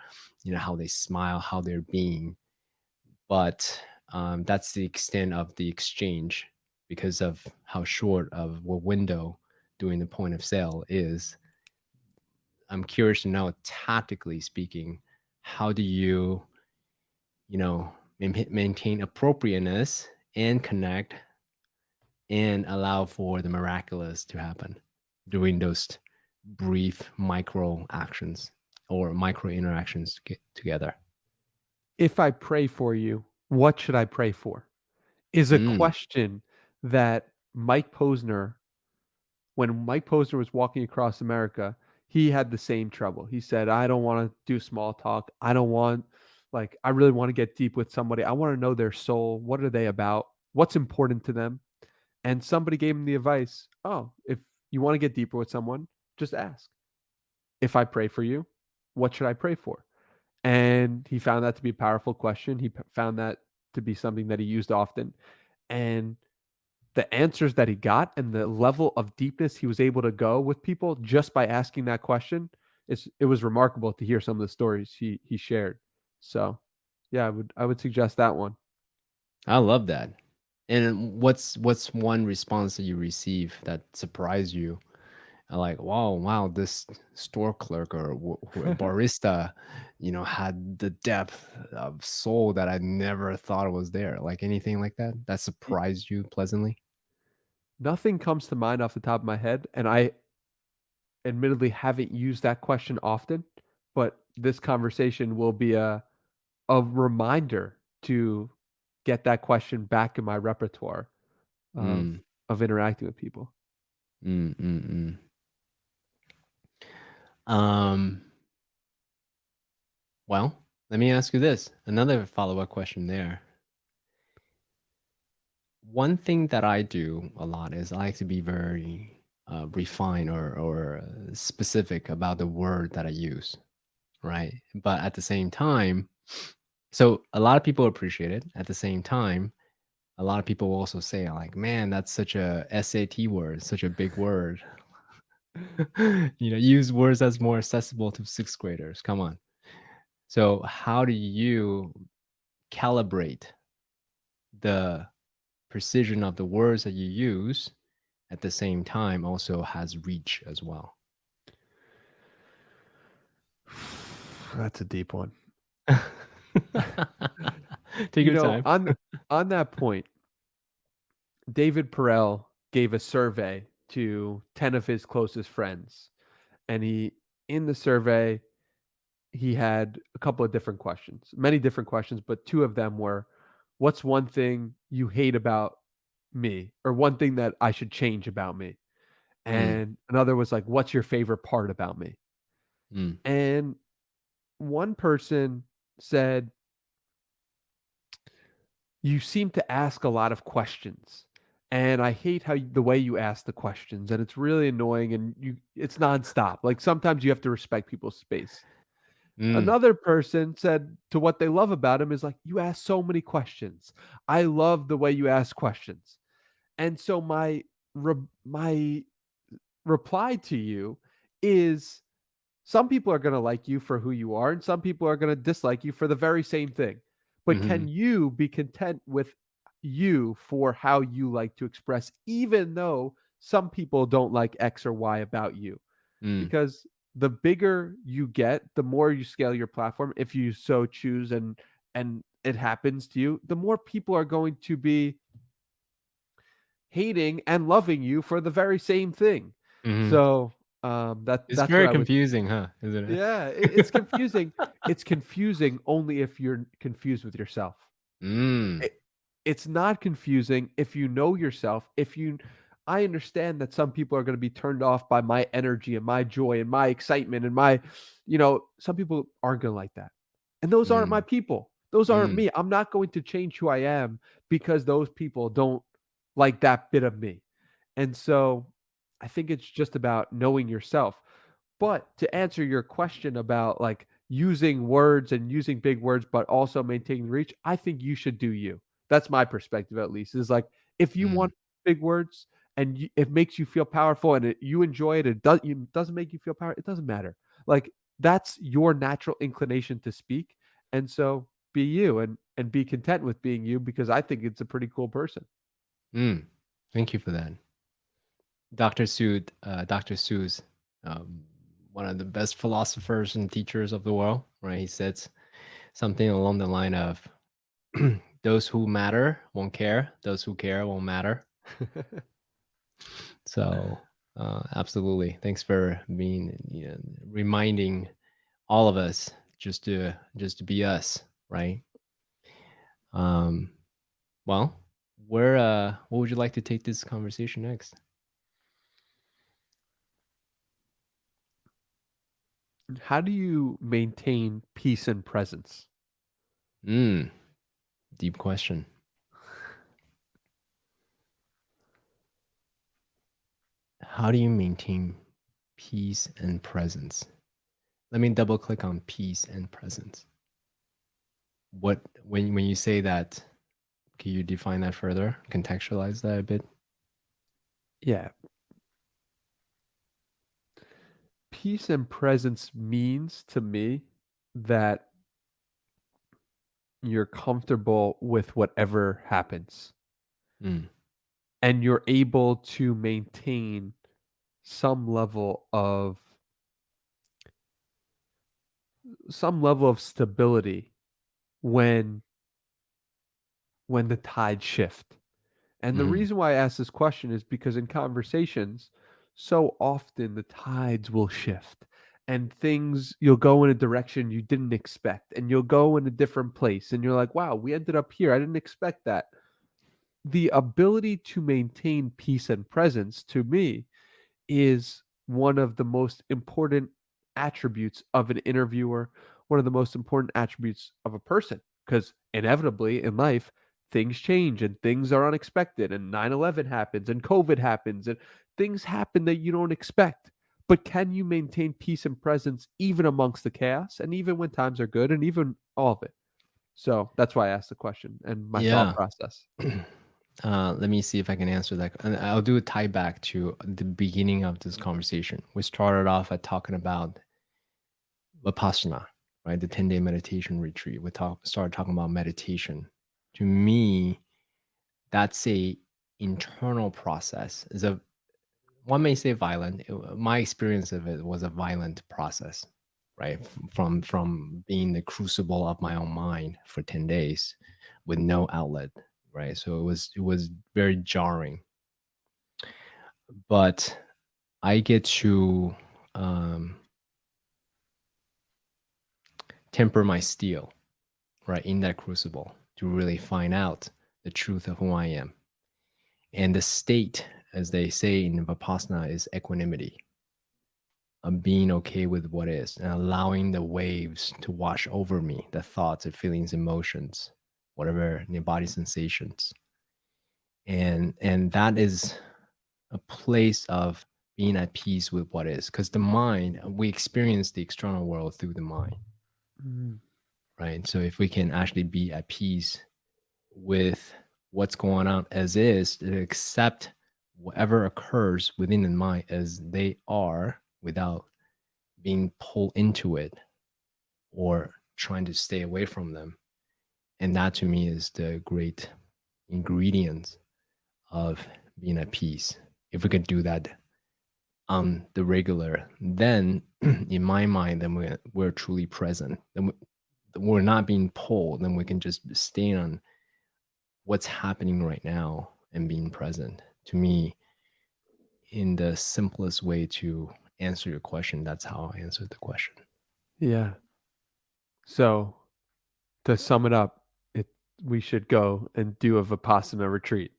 how they smile, how they're being. But that's the extent of the exchange because of how short of a window doing the point of sale is. I'm curious to know, tactically speaking, how do you, maintain appropriateness and connect and allow for the miraculous to happen during those brief micro actions or micro interactions to get together. If I pray for you, what should I pray for? Is a Mm, question that Mike Posner, when Mike Posner was walking across America, he had the same trouble. He said, I don't want to do small talk. I don't want, like, I really want to get deep with somebody. I want to know their soul. What are they about? What's important to them? And somebody gave him the advice, oh, if you want to get deeper with someone, just ask. If I pray for you, what should I pray for? And he found that to be a powerful question. He found that to be something that he used often. And the answers that he got and the level of deepness he was able to go with people just by asking that question, it was remarkable to hear some of the stories he shared. So, yeah, I would suggest that one. I love that. And what's one response that you receive that surprised you? Like, wow, this store clerk or barista, had the depth of soul that I never thought was there. Like anything like that that surprised you pleasantly. Nothing comes to mind off the top of my head, and I admittedly haven't used that question often, but this conversation will be a reminder to get that question back in my repertoire of Mm, interacting with people. mm, mm, mm. Um, well, let me ask you this. Another follow-up question there. One thing that I do a lot is I like to be very refined or specific about the word that I use, right? But at the same time, so a lot of people appreciate it. At the same time, a lot of people will also say like, "Man, that's such a SAT word, such a big word." Use words that's more accessible to sixth graders. Come on. So how do you calibrate the precision of the words that you use at the same time also has reach as well? That's a deep one. Take your time. On that point, David Perel gave a survey to 10 of his closest friends. And in the survey, he had a couple of different questions, many different questions, but two of them were, what's one thing you hate about me, or one thing that I should change about me? Mm, And another was like, what's your favorite part about me? mm, And one person said, you seem to ask a lot of questions. And I hate the way you ask the questions, and it's really annoying, and it's nonstop. Like sometimes you have to respect people's space. mm, Another person said to what they love about him is like, you ask so many questions. I love the way you ask questions. And so my reply to you is, some people are going to like you for who you are, and some people are going to dislike you for the very same thing. But mhm, can you be content with you for how you like to express, even though some people don't like X or Y about you? mm, Because the bigger you get, the more you scale your platform, if you so choose, and it happens to you, the more people are going to be hating and loving you for the very same thing. mhm. So It's that's what very I would. confusing, huh? Isn't it? Yeah, it's confusing. It's confusing only if you're confused with yourself. Mm, It, it's not confusing if you know yourself. I understand that some people are going to be turned off by my energy and my joy and my excitement and some people aren't going to like that. And those aren't my mm, people. Those aren't mm, me. I'm not going to change who I am because those people don't like that bit of me. And so I think it's just about knowing yourself. But to answer your question about like using words and using big words, but also maintaining reach, I think you should do you. That's my perspective, at least. Is like, if you mm, want big words and it makes you feel powerful, and you enjoy it, doesn't make you feel powerful, it doesn't matter. Like, that's your natural inclination to speak. And so be you, and be content with being you, because I think it's a pretty cool person. mm. Thank you for that. Dr. Seuss, um, one of the best philosophers and teachers of the world, right? He said something along the line of, "Those who matter won't care. Those who care won't matter." So, absolutely. Thanks for being, reminding all of us just to be us, right? Um, well, what would you like to take this conversation next? How do you maintain peace and presence? Mm, deep question. How do you maintain peace and presence? Let me double click on peace and presence. What when you say that, can you define that further? Contextualize that a bit? Yeah. Peace and presence means to me that you're comfortable with whatever happens, Mm, and you're able to maintain some level of stability when the tides shift. And the mhm, reason why I ask this question is because in conversations, so often the tides will shift, and you'll go in a direction you didn't expect, and you'll go in a different place, and you're like, wow, we ended up here. I didn't expect that. The ability to maintain peace and presence, to me, is one of the most important attributes of an interviewer, one of the most important attributes of a person. Because inevitably in life, things change and things are unexpected, and 9/11 happens and COVID happens and things happen that you don't expect. But can you maintain peace and presence even amongst the chaos, and even when times are good, and even all of it? So that's why I asked the question and my thought yeah. process. Let me see if I can answer that. And I'll do a tie back to the beginning of this conversation. We started off at talking about Vipassana, right? The 10-day meditation retreat. Started talking about meditation. To me, that's a internal process. One may say violent. My experience of it was a violent process, right? From being the crucible of my own mind for 10 days with no outlet, right? So it was very jarring. But I get to temper my steel, right, in that crucible to really find out the truth of who I am. And the state, as they say in Vipassana, is equanimity. Of being okay with what is and allowing the waves to wash over me, the thoughts, the feelings, emotions, whatever, the body sensations. And that is a place of being at peace with what is. Because the mind, we experience the external world through the mind. Right. So if we can actually be at peace with what's going on as is, to accept whatever occurs within the mind as they are without being pulled into it or trying to stay away from them. And that to me is the great ingredients of being at peace. If we could do that on the regular, then in my mind, then we're truly present. Then we're not being pulled. Then we can just stay on what's happening right now and being present. To me, in the simplest way to answer your question, that's how I answered the question. Yeah. So to sum it up, we should go and do a Vipassana retreat.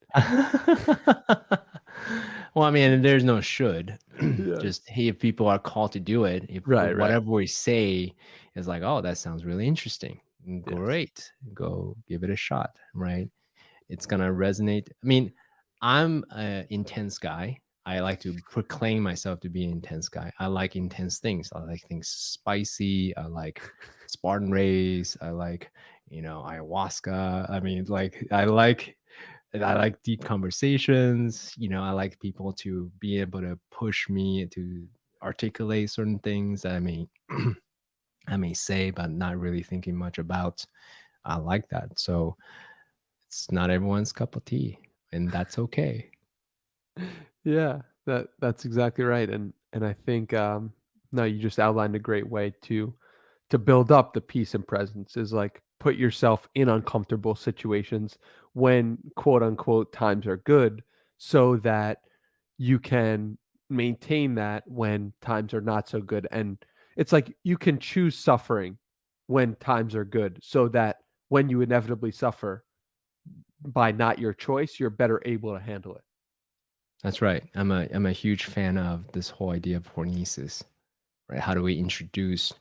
Well, I mean, there's no should. Yeah. Just, hey, if people are called to do it, if Right. whatever we say is like, oh, that sounds really interesting, Yes. great, go give it a shot, right? It's gonna resonate. I mean, I'm an intense guy. I like to proclaim myself to be an intense guy. I like intense things. I like things spicy. I like Spartan race. I like, ayahuasca. I mean, like I like deep conversations. I like people to be able to push me to articulate certain things that I may say, but not really thinking much about. I like that. So it's not everyone's cup of tea, and that's okay. Yeah, that's exactly right. And I think no, you just outlined a great way to build up the peace and presence is like put yourself in uncomfortable situations when quote unquote times are good so that you can maintain that when times are not so good. And it's like you can choose suffering when times are good so that when you inevitably suffer by not your choice, you're better able to handle it. That's right. I'm a huge fan of this whole idea of hormesis, right? How do we introduce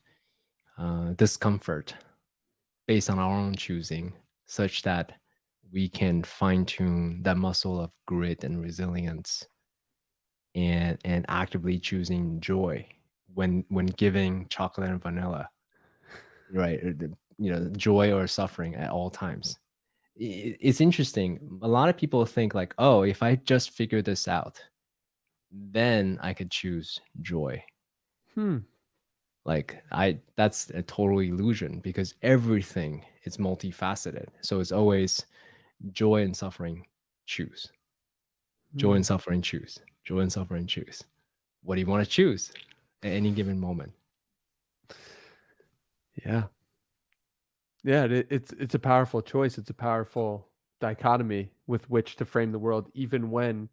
discomfort based on our own choosing, such that we can fine tune that muscle of grit and resilience, and actively choosing joy when giving chocolate and vanilla, right? Joy or suffering at all times. It's interesting. A lot of people think like, oh, if I just figure this out, then I could choose joy. Hmm. Like that's a total illusion because everything is multifaceted. So it's always joy and suffering, choose. Joy Hmm. and suffering, choose. Joy and suffering, choose. What do you want to choose at any given moment? Yeah. Yeah, it's a powerful choice. It's a powerful dichotomy with which to frame the world, even when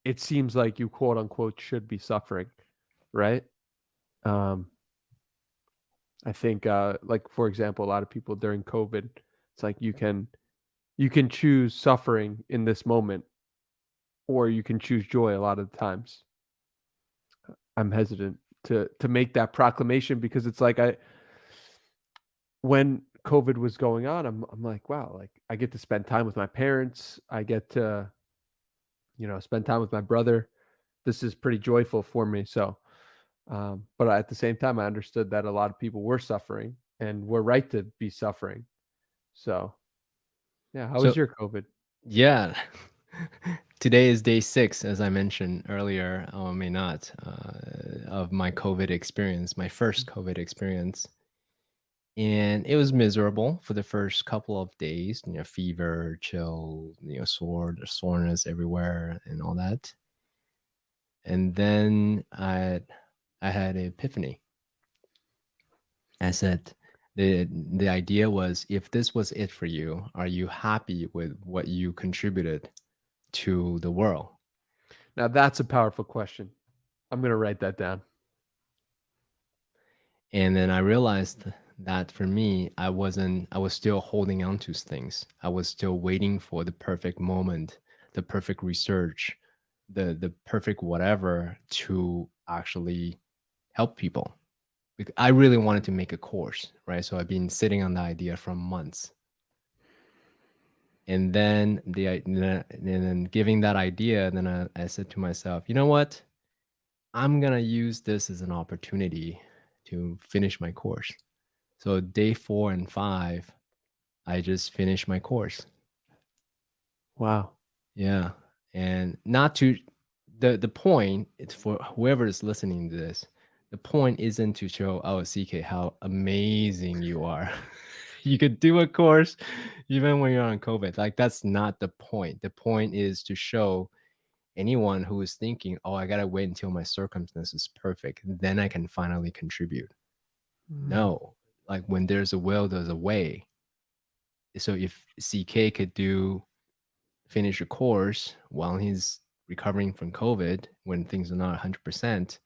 it seems like you quote unquote should be suffering, right? Um, I think, like for example, a lot of people during COVID, it's like you can choose suffering in this moment, or you can choose joy. A lot of the times, I'm hesitant to make that proclamation because it's like when COVID was going on, I'm like, wow, like I get to spend time with my parents. I get to, spend time with my brother. This is pretty joyful for me. So, but at the same time, I understood that a lot of people were suffering and were right to be suffering. So, yeah, how was So your COVID? yeah, Today is day 6, as I mentioned earlier, or may not, of my COVID experience, my first COVID experience. And it was miserable for the first couple of days, fever, chill, soreness everywhere and all that. And then I had an epiphany. I said, the idea was, if this was it for you, are you happy with what you contributed to the world? Now that's a powerful question. I'm going to write that down. And then I realized that for me, I was still holding on to things. I was still waiting for the perfect moment, the perfect research, the perfect whatever to actually help people. I really wanted to make a course, right? So I've been sitting on the idea for months. And then giving that idea, then I said to myself, you know what? I'm gonna use this as an opportunity to finish my course. So day 4 and 5, I just finished my course. Wow. Yeah. And not to the point, it's for whoever is listening to this, the point isn't to show, oh, CK, how amazing you are. You could do a course even when you're on COVID. Like, that's not the point. The point is to show anyone who is thinking, oh, I gotta wait until my circumstance is perfect, then I can finally contribute. No, like, when there's a will, there's a way. So if CK could finish a course while he's recovering from COVID, when things are not 100%,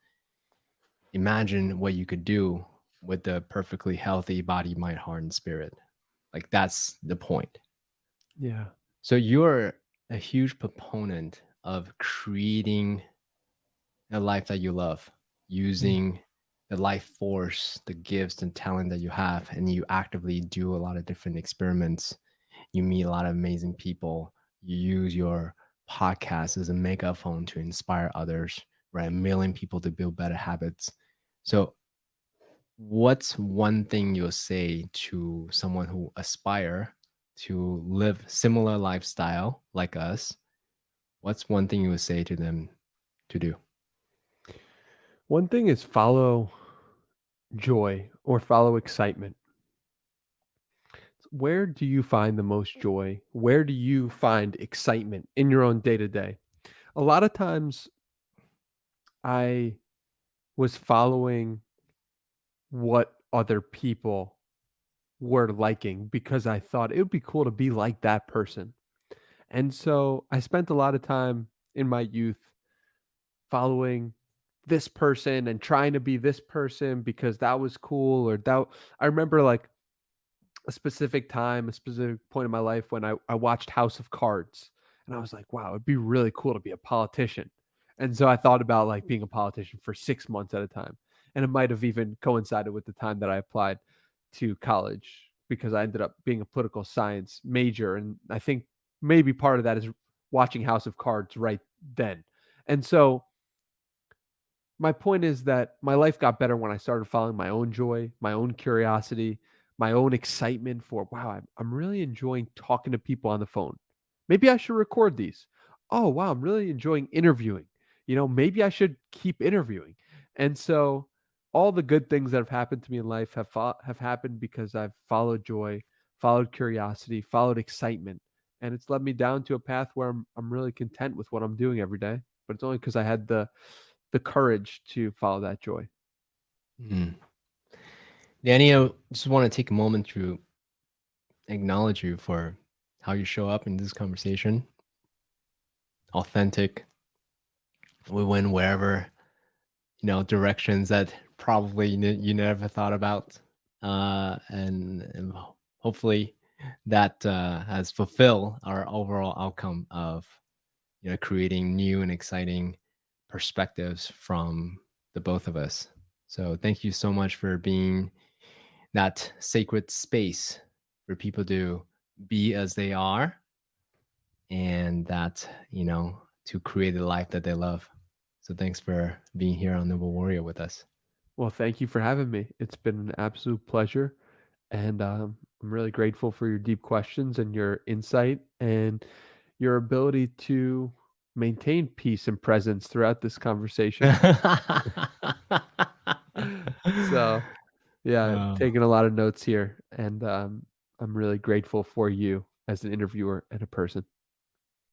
imagine what you could do with the perfectly healthy body, mind, heart, and spirit. Like, that's the point. Yeah. So you're a huge proponent of creating a life that you love, using the life force, the gifts and talent that you have, and you actively do a lot of different experiments. You meet a lot of amazing people. You use your podcast as a megaphone to inspire others, right? 1 million people to build better habits. So what's one thing you'll say to someone who aspire to live similar lifestyle like us? What's one thing you would say to them to do? One thing is follow joy or follow excitement. Where do you find the most joy? Where do you find excitement in your own day to day? A lot of times I was following what other people were liking because I thought it would be cool to be like that person. And so I spent a lot of time in my youth following this person and trying to be this person because that was cool or that I remember like a specific time, a specific point in my life when I watched House of Cards and I was like, wow, it'd be really cool to be a politician. And so I thought about like being a politician for 6 months at a time. And it might have even coincided with the time that I applied to college because I ended up being a political science major. And I think maybe part of that is watching House of Cards right then. And so my point is that my life got better when I started following my own joy, my own curiosity, my own excitement for, wow, I'm really enjoying talking to people on the phone. Maybe I should record these. Oh, wow, I'm really enjoying interviewing. Maybe I should keep interviewing. And so all the good things that have happened to me in life have happened because I've followed joy, followed curiosity, followed excitement. And it's led me down to a path where I'm really content with what I'm doing every day. But it's only because I had the courage to follow that joy. Mm. Danny, I just want to take a moment to acknowledge you for how you show up in this conversation. Authentic. We went wherever, directions that probably you never thought about. And hopefully that has fulfilled our overall outcome of, creating new and exciting perspectives from the both of us. So thank you so much for being that sacred space for people to be as they are, and that, to create a life that they love. So thanks for being here on Noble Warrior with us. Well, thank you for having me. It's been an absolute pleasure. And I'm really grateful for your deep questions and your insight. And, your ability to maintain peace and presence throughout this conversation. So, yeah, Oh, taking a lot of notes here, and, I'm really grateful for you as an interviewer and a person.